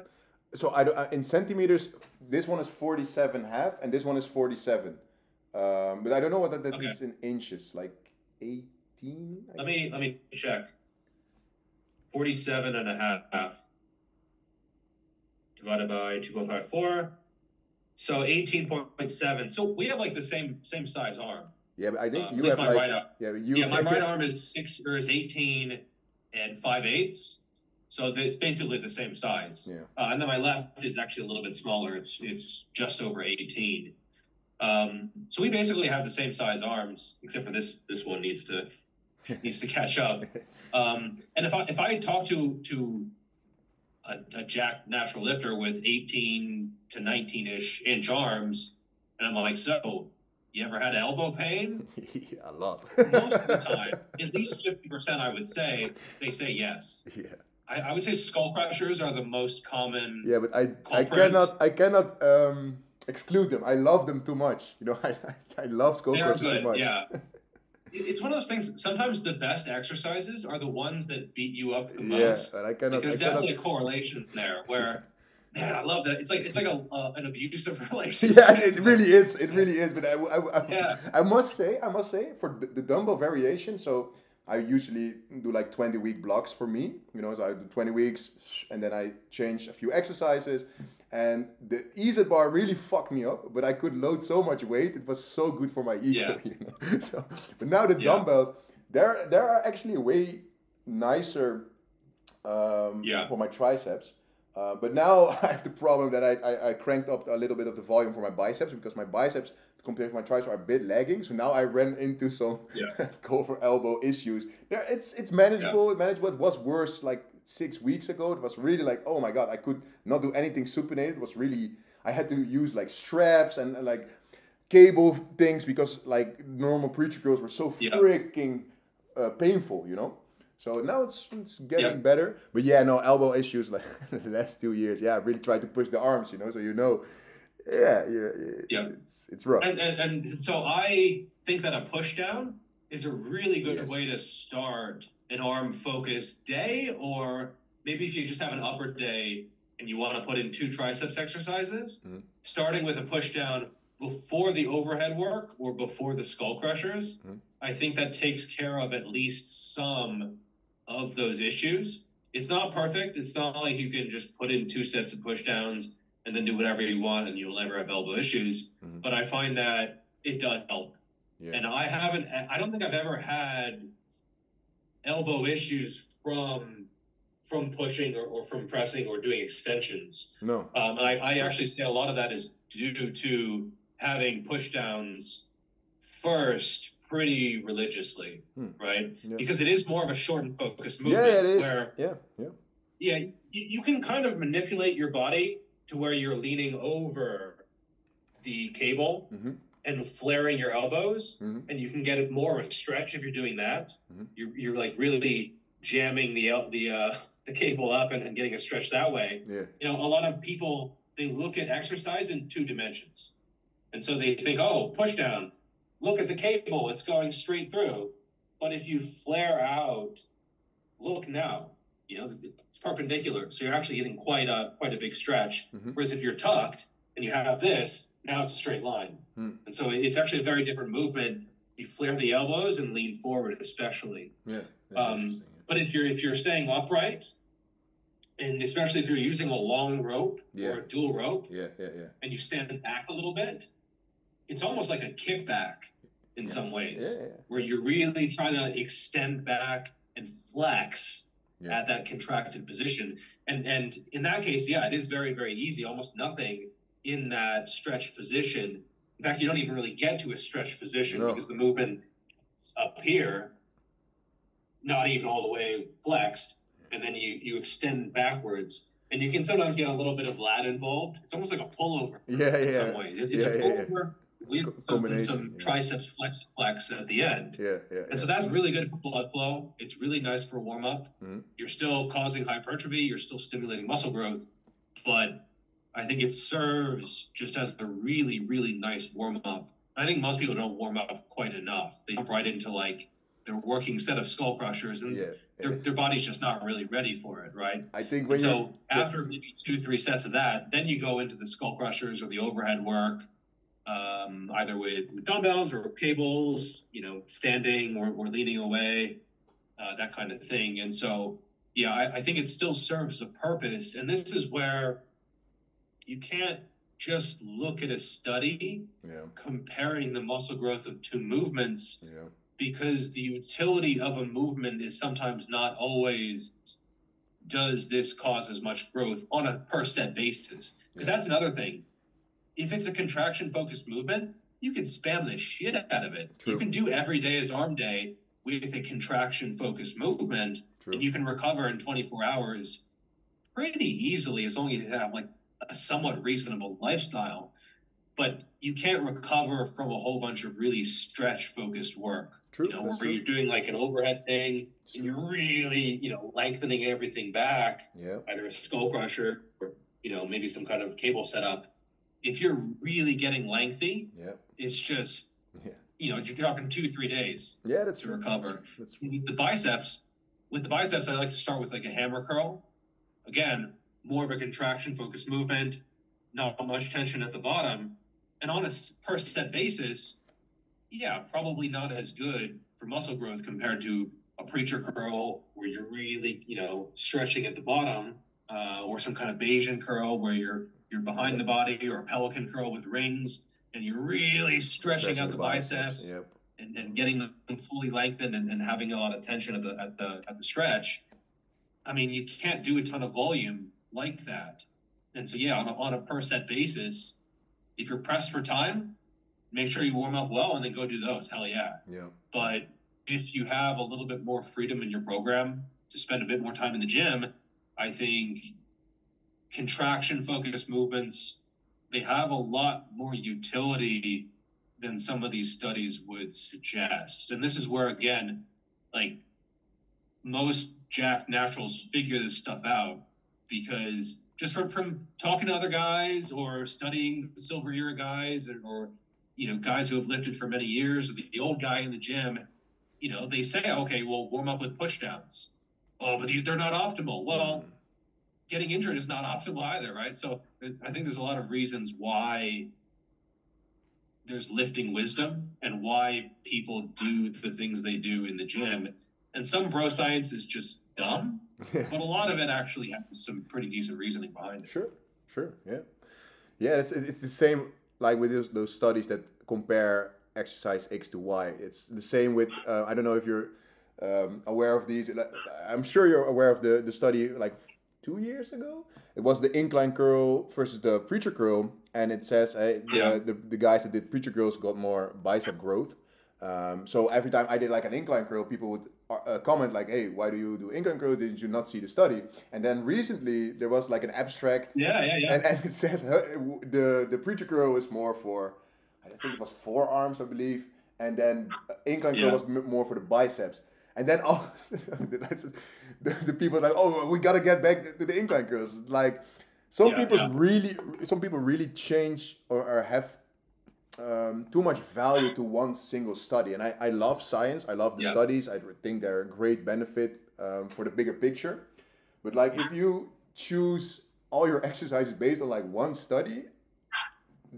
So in centimeters, this one is 47.5 and this one is 47. But I don't know what that Okay. is in inches, like 18. Let me check. 47.5 divided by 2.54. So 18.7. So we have like the same size arm. Yeah, but I think you least have my like right arm. yeah, but you Yeah, my right arm is 18 and 5/8. So it's basically the same size. Yeah. And then my left is actually a little bit smaller. It's just over 18. So we basically have the same size arms, except for this one needs to catch up. And if I talk to a jack natural lifter with 18 to 19-ish inch arms, and I'm like, so you ever had elbow pain? Yeah, a lot. Most of the time, at least 50%, I would say, they say yes. Yeah. I would say skull crushers are the most common. Yeah, but I culprit. cannot exclude them. I love them too much. You know, I love skull crushers too much. Yeah. It's one of those things. Sometimes the best exercises are the ones that beat you up the most. Yeah, but I cannot. There's definitely a correlation there where, man, I love that. It's like an abusive relationship. Yeah, it really is. It really is. But Yeah. I must say, for the dumbbell variation. So I usually do like 20-week blocks for me. You know, so I do 20 weeks, and then I change a few exercises. And the EZ bar really fucked me up, but I could load so much weight. It was so good for my ego. Yeah. You know? So, but now the dumbbells, they're actually way nicer for my triceps. But now I have the problem that I cranked up a little bit of the volume for my biceps, because my biceps compared to my triceps are a bit lagging. So now I ran into some cover elbow issues. It's manageable. Yeah. Manageable. It was worse like 6 weeks ago. It was really like, oh my god, I could not do anything supinated. It was really, I had to use like straps and like cable things, because like normal preacher curls were so freaking painful, you know. So now it's getting better. But yeah, no, elbow issues like the last 2 years. Yeah, I really tried to push the arms, you know, so you know. It's rough. And so I think that a push down is a really good way to start an arm focused day, or maybe if you just have an upper day and you want to put in 2 triceps exercises, starting with a push down before the overhead work or before the skull crushers, I think that takes care of at least some of those issues. It's not perfect. It's not like you can just put in 2 sets of push downs and then do whatever you want and you'll never have elbow issues. But I find that it does help. Yeah. And I don't think I've ever had elbow issues from pushing or from pressing or doing extensions. No. I actually say a lot of that is due to having push downs first pretty religiously, right? Yeah. Because it is more of a short and focused movement. Yeah, it is. Where, you can kind of manipulate your body to where you're leaning over the cable and flaring your elbows, and you can get it more of a stretch if you're doing that. You're like really jamming the cable up and getting a stretch that way. Yeah. You know, a lot of people, they look at exercise in 2 dimensions, and so they think, oh, push down. Look at the cable; it's going straight through. But if you flare out, look now. You know, it's perpendicular, so you're actually getting quite a big stretch. Whereas if you're tucked and you have this, now it's a straight line. And so it's actually a very different movement. You flare the elbows and lean forward, especially. Yeah. But if you're staying upright, and especially if you're using a long rope or a dual rope, and you stand back a little bit, it's almost like a kickback in some ways, where you're really trying to extend back and flex at that contracted position. And in that case, it is very, very easy, almost nothing in that stretched position. In fact, you don't even really get to a stretched position because the movement is up here, not even all the way flexed, and then you extend backwards. And you can sometimes get a little bit of lat involved. It's almost like a pullover in some ways. It's a pullover with some triceps flex at the end. And so that's really good for blood flow. It's really nice for warm-up. You're still causing hypertrophy. You're still stimulating muscle growth. But I think it serves just as a really, really nice warm-up. I think most people don't warm up quite enough. They jump right into like their working set of skull crushers, and their body's just not really ready for it, right? I think when so after maybe 2-3 sets of that, then you go into the skull crushers or the overhead work, either with dumbbells or cables, you know, standing or leaning away, that kind of thing. And so, yeah, I think it still serves a purpose. And this is where you can't just look at a study comparing the muscle growth of two movements, because the utility of a movement is sometimes not always, does this cause as much growth on a per set basis? Because that's another thing. If it's a contraction focused movement, you can spam the shit out of it. True. You can do every day as arm day with a contraction focused movement, and you can recover in 24 hours pretty easily, as long as you have like a somewhat reasonable lifestyle. But you can't recover from a whole bunch of really stretch focused work. You know, where you're doing like an overhead thing and you're really, you know, lengthening everything back, either a skull crusher or, you know, maybe some kind of cable setup. If you're really getting lengthy, it's just, you know, you're talking 2-3 days to recover. That's the biceps, with the biceps, I like to start with like a hammer curl. Again, more of a contraction focused movement, not much tension at the bottom. And on a per set basis, probably not as good for muscle growth compared to a preacher curl where you're really, you know, stretching at the bottom, or some kind of Bayesian curl where you're behind the body, or a pelican curl with rings and you're really stretching out the biceps and getting them fully lengthened and having a lot of tension at the stretch. I mean, you can't do a ton of volume like that. And so, on a per set basis, if you're pressed for time, make sure you warm up well and then go do those. Hell yeah. But if you have a little bit more freedom in your program to spend a bit more time in the gym, I think contraction focused movements, they have a lot more utility than some of these studies would suggest. And this is where, again, like most jack naturals figure this stuff out, because just from talking to other guys or studying the silver era guys, or you know, guys who have lifted for many years, or the old guy in the gym, you know, they say, okay, well, warm up with pushdowns. Oh, but they're not optimal. Well, getting injured is not optimal either, right? So I think there's a lot of reasons why there's lifting wisdom and why people do the things they do in the gym. And some bro science is just dumb, but a lot of it actually has some pretty decent reasoning behind it. Sure, yeah. It's the same like with those studies that compare exercise X to Y. It's the same with I don't know if you're aware of these. I'm sure you're aware of the study like 2 years ago. It was the incline curl versus the preacher curl, and it says the guys that did preacher curls got more bicep growth. So every time I did like an incline curl, people would comment like, hey, why do you do incline curl? Did you not see the study? And then recently there was like an abstract. And it says the preacher curl is more for, I think it was forearms, I believe. And then incline curl was more for the biceps. And then the people are like, oh, we got to get back to the incline curls. Like some people really change or have too much value to one single study. And I love science. I love the studies. I think they're a great benefit for the bigger picture. But like if you choose all your exercises based on like one study,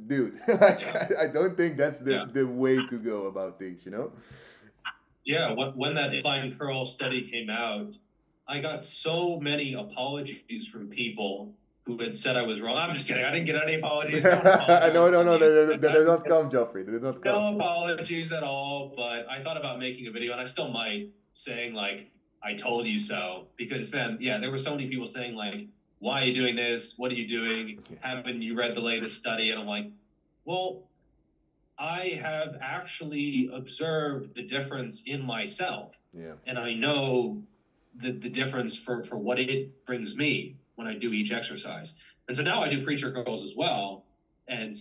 dude, I don't think that's the way to go about things, you know? Yeah, when that incline curl study came out, I got so many apologies from people who had said I was wrong. I'm just kidding. I didn't get any apologies. No, they did not come, Geoffrey. They did not come. No apologies at all, but I thought about making a video, and I still might, saying like, I told you so. Because then, there were so many people saying like, why are you doing this? What are you doing? Haven't you read the latest study? And I'm like, well, I have actually observed the difference in myself. And I know the difference for what it brings me when I do each exercise. And so now I do preacher curls as well. And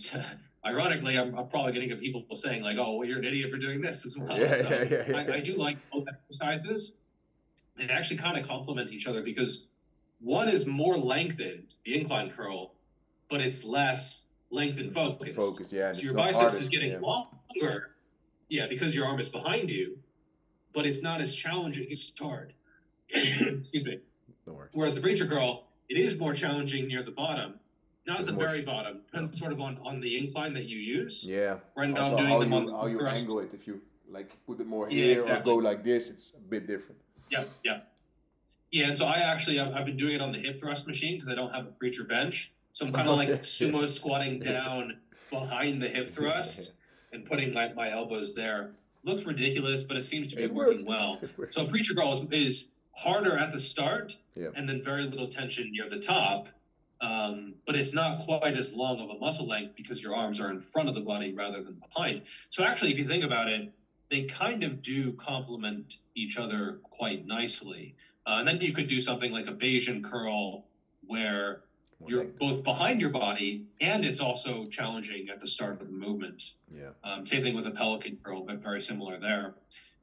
ironically, I'm probably getting people saying like, oh, well, you're an idiot for doing this as well. I do like both exercises. They actually kind of complement each other because one is more lengthened, the incline curl, but it's less lengthened focused. So your biceps is getting longer, because your arm is behind you. but it's not as challenging to start. Excuse me. Don't worry. Whereas the preacher curl, it is more challenging near the bottom, not at the very bottom. Depends sort of on the incline that you use. Yeah. Right now Also, I'm doing them on how you thrust. angle it. If you like put it more here or go like this, it's a bit different. Yeah, yeah. Yeah, and so I've been doing it on the hip thrust machine because I don't have a preacher bench. So I'm kind of like sumo squatting down behind the hip thrust and putting my elbows there. Looks ridiculous, but it seems to be working well. So preacher curl is harder at the start, and then very little tension near the top. But it's not quite as long of a muscle length because your arms are in front of the body rather than behind. So actually, if you think about it, they kind of do complement each other quite nicely. And then you could do something like a Bayesian curl where you're both behind your body and it's also challenging at the start of the movement. Yeah. Same thing with a pelican curl, but very similar there.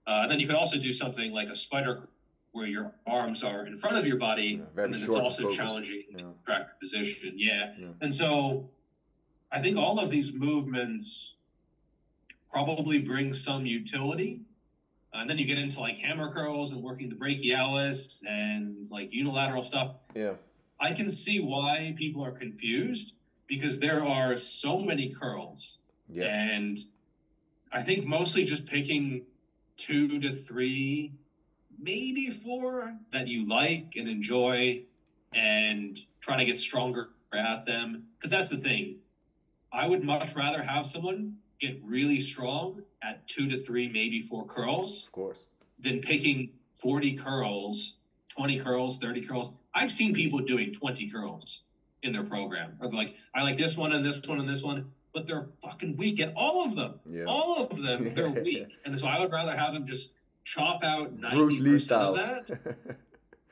And then you could also do something like a spider curl where your arms are in front of your body, and then it's also challenging in the contractor position. Yeah. And so I think all of these movements probably bring some utility. And then you get into like hammer curls and working the brachialis and like unilateral stuff. Yeah. I can see why people are confused because there are so many curls. Yeah. And I think mostly just picking 2 to 3, maybe 4 that you like and enjoy and try to get stronger at them. Because that's the thing. I would much rather have someone get really strong at 2 to 3, maybe 4 curls. Of course. Than picking 40 curls, 20 curls, 30 curls. I've seen people doing 20 curls in their program. Or they're like, I like this one and this one and this one, but they're fucking weak at all of them. Yeah. All of them, they're weak. And so I would rather have them just chop out 90% of that.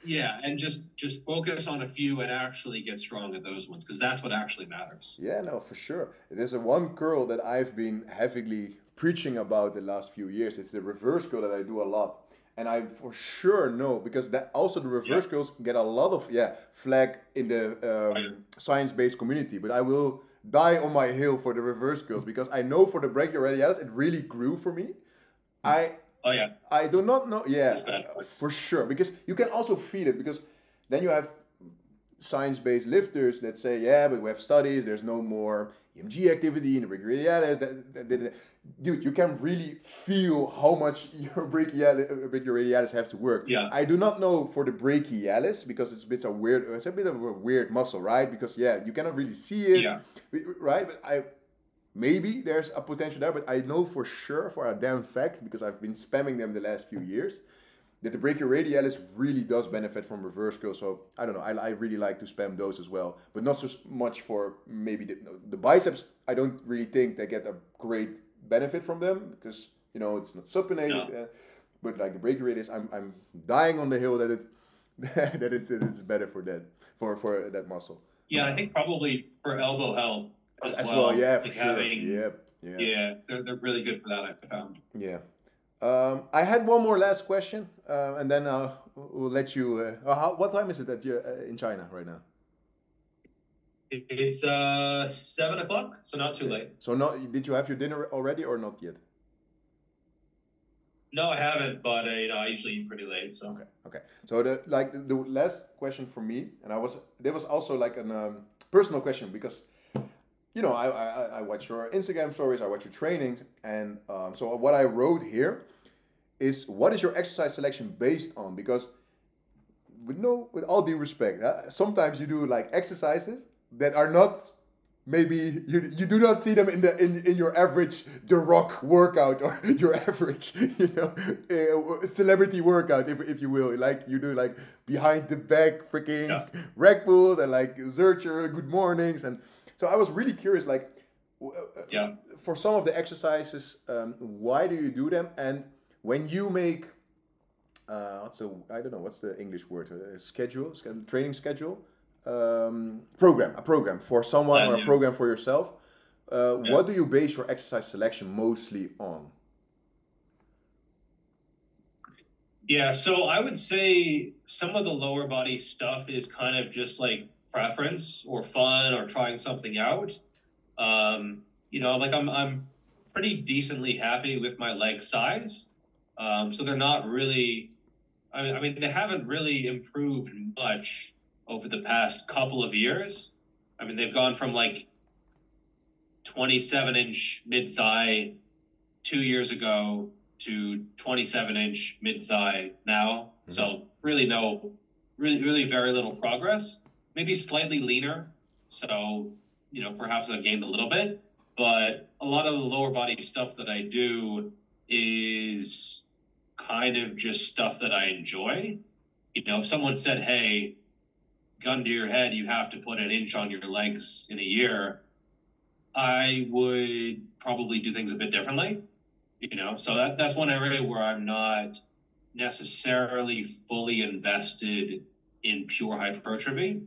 Yeah, and just focus on a few and actually get strong at those ones because that's what actually matters. Yeah, no, for sure. There's a one curl that I've been heavily preaching about the last few years. It's the reverse curl that I do a lot. And I for sure know, because that also the reverse curls get a lot of flag in the science-based community. But I will die on my hill for the reverse curls because I know for the brachioradialis it really grew for me. I do not know. Yeah, for sure. Because you can also feed it. Because then you have science-based lifters that say, yeah, but we have studies. There's no more EMG activity in the brachioradialis. Dude, you can really feel how much your brachioradialis has to work. Yeah. I do not know for the brachialis because it's a bit of a weird muscle, right? Because you cannot really see it, right? But maybe there's a potential there, but I know for sure, for a damn fact, because I've been spamming them the last few years, that the brachioradialis really does benefit from reverse curl. So I don't know, I really like to spam those as well, but not so much for maybe the biceps. I don't really think they get a great benefit from them because it's not supinated. No. But like the brachioradialis, I'm dying on the hill that it's better for that muscle. Yeah, I think probably for elbow health. As well, yeah, for like sure. They're really good for that, I found. Yeah. I had one more last question, and then we'll let you... what time is it that you're in China right now? It's 7 o'clock, so not too late. So did you have your dinner already or not yet? No, I haven't, but I usually eat pretty late. So okay. So the last question for me, and there was also like a personal question because I watch your Instagram stories, I watch your trainings, and so what I wrote here is, what is your exercise selection based on? Because with all due respect, sometimes you do like exercises that are not, maybe you do not see them in your average The Rock workout or your average celebrity workout, if you will. Like you do like behind the back freaking rack pulls and like Zercher good mornings. And so I was really curious, like for some of the exercises, why do you do them? And when you make what's the English word, training schedule, a program for someone or a program for yourself, what do you base your exercise selection mostly on? Yeah, so I would say some of the lower body stuff is kind of just like preference or fun or trying something out. I'm pretty decently happy with my leg size. So they're not really, I mean, they haven't really improved much over the past couple of years. I mean, they've gone from like 27-inch mid-thigh 2 years ago to 27-inch mid-thigh now. Mm-hmm. So really very little progress. Maybe slightly leaner. So, perhaps I've gained a little bit. But a lot of the lower body stuff that I do is kind of just stuff that I enjoy. If someone said, hey, gun to your head, you have to put an inch on your legs in a year, I would probably do things a bit differently. So that's one area where I'm not necessarily fully invested in pure hypertrophy.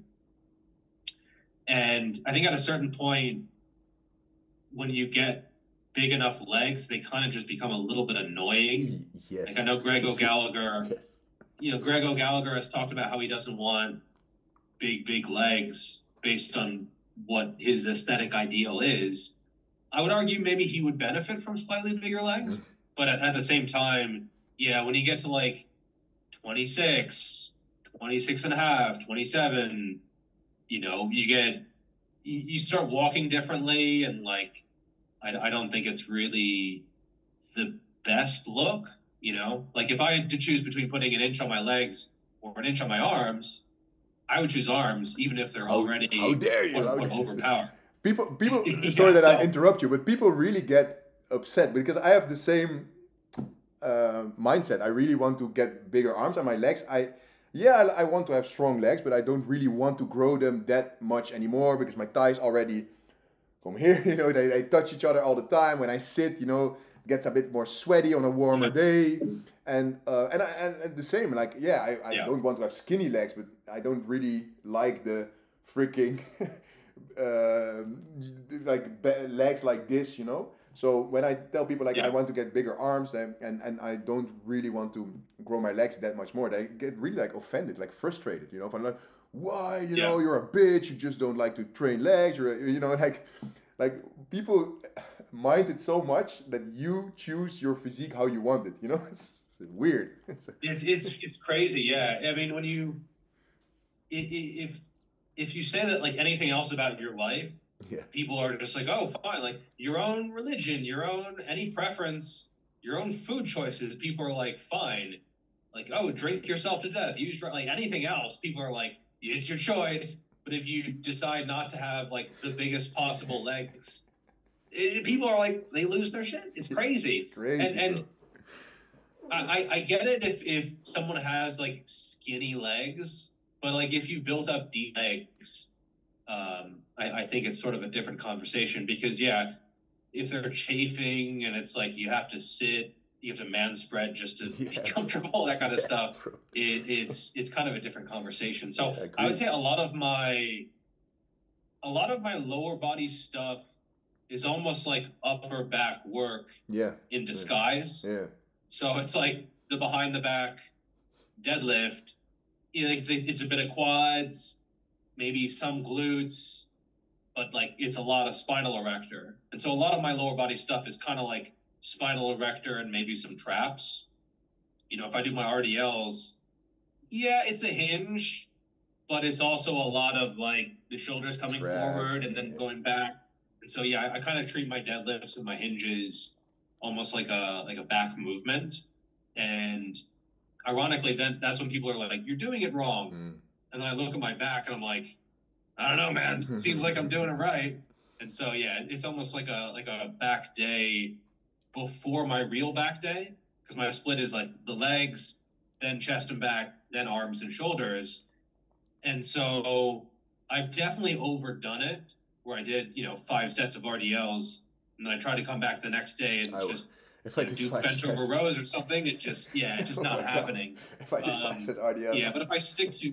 And I think at a certain point, when you get big enough legs, they kind of just become a little bit annoying. Yes. Like I know Greg O'Gallagher, yes. Greg O'Gallagher has talked about how he doesn't want big legs based on what his aesthetic ideal is. I would argue maybe he would benefit from slightly bigger legs, but at the same time, when you get to like 26, 26 and a half, 27, you start walking differently, and like, I don't think it's really the best look, like if I had to choose between putting an inch on my legs or an inch on my arms, I would choose arms, even if they're already how dare you overpowered. People sorry that I interrupt you, but people really get upset because I have the same mindset. I really want to get bigger arms on my legs. I want to have strong legs, but I don't really want to grow them that much anymore because my thighs already come here, they touch each other all the time. When I sit, it gets a bit more sweaty on a warmer day. And the same, like, I don't want to have skinny legs, but I don't really like the freaking legs like this, So when I tell people I want to get bigger arms and I don't really want to grow my legs that much more, they get really like offended, like frustrated, from like, why, you're a bitch, you just don't like to train legs, like people mind it so much that you choose your physique how you want it, it's weird. It's crazy, yeah. I mean, when if you say that like anything else about your life, people are just like, oh, fine, like your own religion, your own any preference, your own food choices, people are like, fine. Like, oh, drink yourself to death, use like anything else, people are like, it's your choice. But if you decide not to have like the biggest possible legs, people are like, they lose their shit. It's crazy. It's crazy, and I get it if someone has like skinny legs, but like if you built up deep legs, I think it's sort of a different conversation because if they're chafing and it's like you have to sit, you have to man spread just to be comfortable, that kind of stuff. It's kind of a different conversation. So I would say a lot of my lower body stuff is almost like upper back work in disguise. Yeah. So it's like the behind the back deadlift. It's a bit of quads, maybe some glutes, but like it's a lot of spinal erector. And so a lot of my lower body stuff is kind of like spinal erector and maybe some traps. If I do my RDLs, it's a hinge, but it's also a lot of like the shoulders coming forward and then going back. And so, I kind of treat my deadlifts and my hinges almost like a back movement. And ironically, then that's when people are like, you're doing it wrong. And then I look at my back and I'm like, I don't know, man, it seems like I'm doing it right. And so, it's almost like a back day before my real back day, because my split is like the legs, then chest and back, then arms and shoulders. And so I've definitely overdone it where I did, 5 sets of RDLs and then I try to come back the next day and do bench over rows or something. It's just, it's just not happening. If I did 5 sets RDLs. But if I stick to,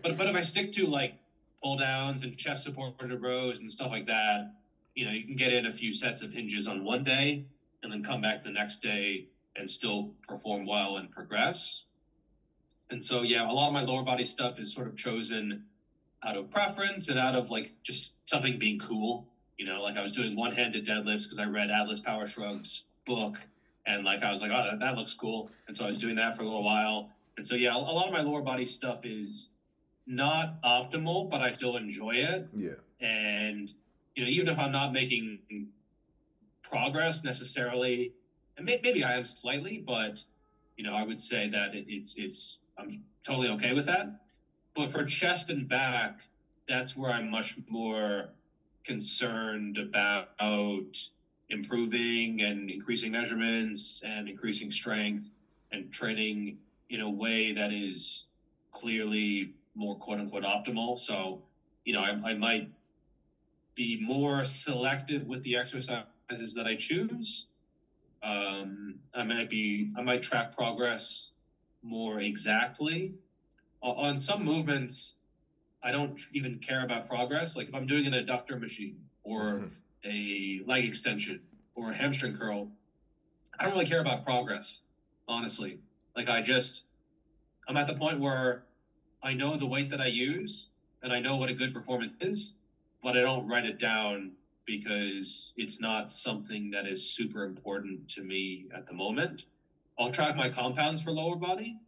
but if I stick to like pull downs and chest supported rows and stuff like that, you can get in a few sets of hinges on one day and then come back the next day and still perform well and progress. And so, a lot of my lower body stuff is sort of chosen out of preference and out of like just something being cool. Like I was doing one-handed deadlifts because I read Atlas Power Shrugs book And like, I was like, oh, that looks cool. And so I was doing that for a little while. And so, yeah, a lot of my lower body stuff is not optimal, but I still enjoy it. Yeah. And, you know, even if I'm not making progress necessarily, and maybe I am slightly, but, you know, I would say that I'm totally okay with that. But for chest and back, that's where I'm much more concerned about improving and increasing measurements and increasing strength and training in a way that is clearly more quote unquote optimal. So, you know, I might be more selective with the exercises that I choose. I might track progress more exactly. On some movements, I don't even care about progress. Like if I'm doing an adductor machine or a leg extension or a hamstring curl, I don't really care about progress, honestly. Like I'm at the point where I know the weight that I use and I know what a good performance is, but I don't write it down because it's not something that is super important to me at the moment. I'll track my compounds for lower body,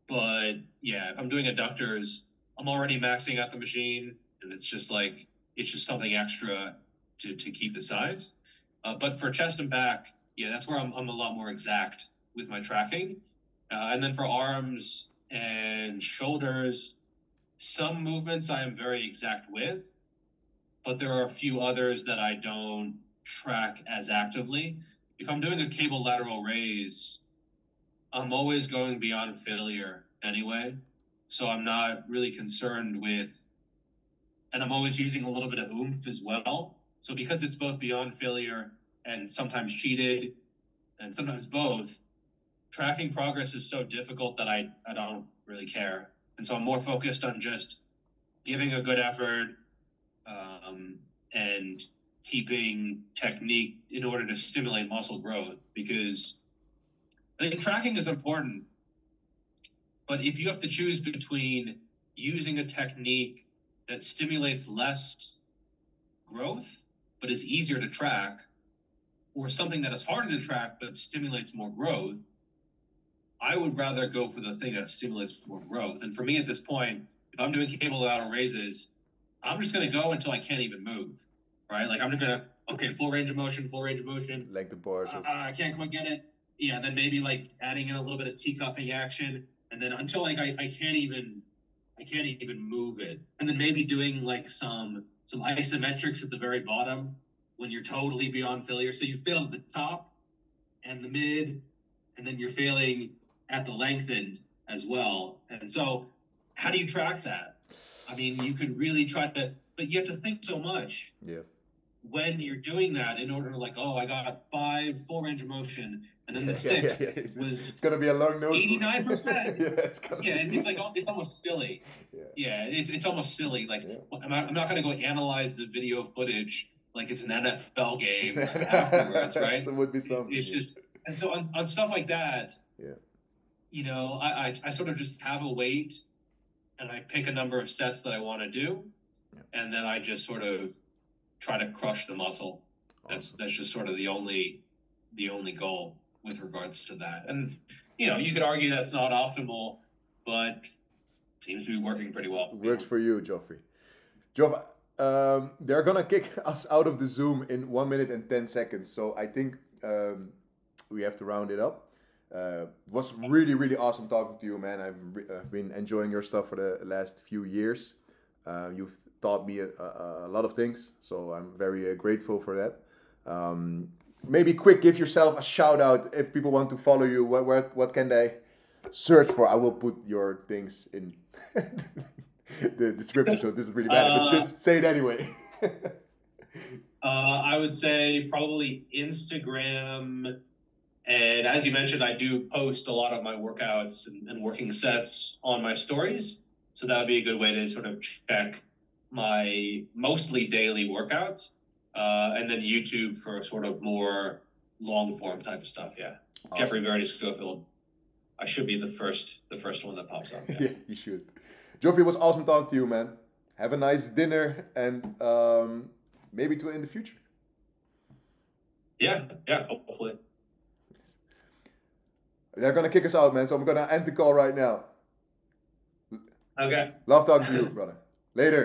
but yeah, if I'm doing adductors, I'm already maxing out the machine, and it's just something extra to keep the size. But for chest and back, yeah, that's where I'm a lot more exact with my tracking. And then for arms and shoulders, some movements I am very exact with, but there are a few others that I don't track as actively. If I'm doing a cable lateral raise, I'm always going beyond failure anyway. So I'm not really concerned with, and I'm always using a little bit of oomph as well. So because it's both beyond failure and sometimes cheated and sometimes both, tracking progress is so difficult that I don't really care. And so I'm more focused on just giving a good effort, and keeping technique in order to stimulate muscle growth, because I think tracking is important. But if you have to choose between using a technique that stimulates less growth but is easier to track, or something that is harder to track but stimulates more growth, I would rather go for the thing that stimulates more growth. And for me at this point, if I'm doing cable lateral raises, I'm just going to go until I can't even move, right? Like I'm going to, okay, full range of motion. Length of bars. I can't quite get it. Yeah, then maybe like adding in a little bit of teacupping action, and then until like I can't even move it, and then maybe doing like some isometrics at the very bottom when you're totally beyond failure. So you fail at the top and the mid, and then you're failing at the lengthened as well. And so, how do you track that? I mean, you could really try to, but you have to think so much. Yeah. When you're doing that, in order to like, oh, I got 5 full range of motion, and then the 6th was it's gonna be a long notebook. 89%. It's like it's almost silly. Yeah, it's almost silly. Like I'm not gonna go analyze the video footage like it's an NFL game afterwards, right? So it would be something. It's just, and so on stuff like that. Yeah. You know, I sort of just have a weight, and I pick a number of sets that I want to do, and then I just sort of try to crush the muscle. Awesome. That's just sort of the only goal with regards to that. And you know, you could argue that's not optimal, but seems to be working pretty well. Works for you, Geoffrey. Geoff, they're gonna kick us out of the Zoom in 1 minute and 10 seconds. So I think we have to round it up. It was really, really awesome talking to you, man. I've been enjoying your stuff for the last few years. You've taught me a lot of things, so I'm very grateful for that. Maybe quick, give yourself a shout out if people want to follow you. What can they search for? I will put your things in the description, so this is really bad. But just say it anyway. I would say probably Instagram. And as you mentioned, I do post a lot of my workouts and working sets on my stories. So that would be a good way to sort of check my mostly daily workouts. And then YouTube for sort of more long form type of stuff. Yeah. Awesome. Geoffrey, Verity, Schofield. I should be the first one that pops up. Yeah, you should. Geoffrey, it was awesome talking to you, man. Have a nice dinner, and maybe in the future. Yeah, hopefully. They're gonna kick us out, man. So I'm gonna end the call right now. Okay. Love talking to you, brother. Later.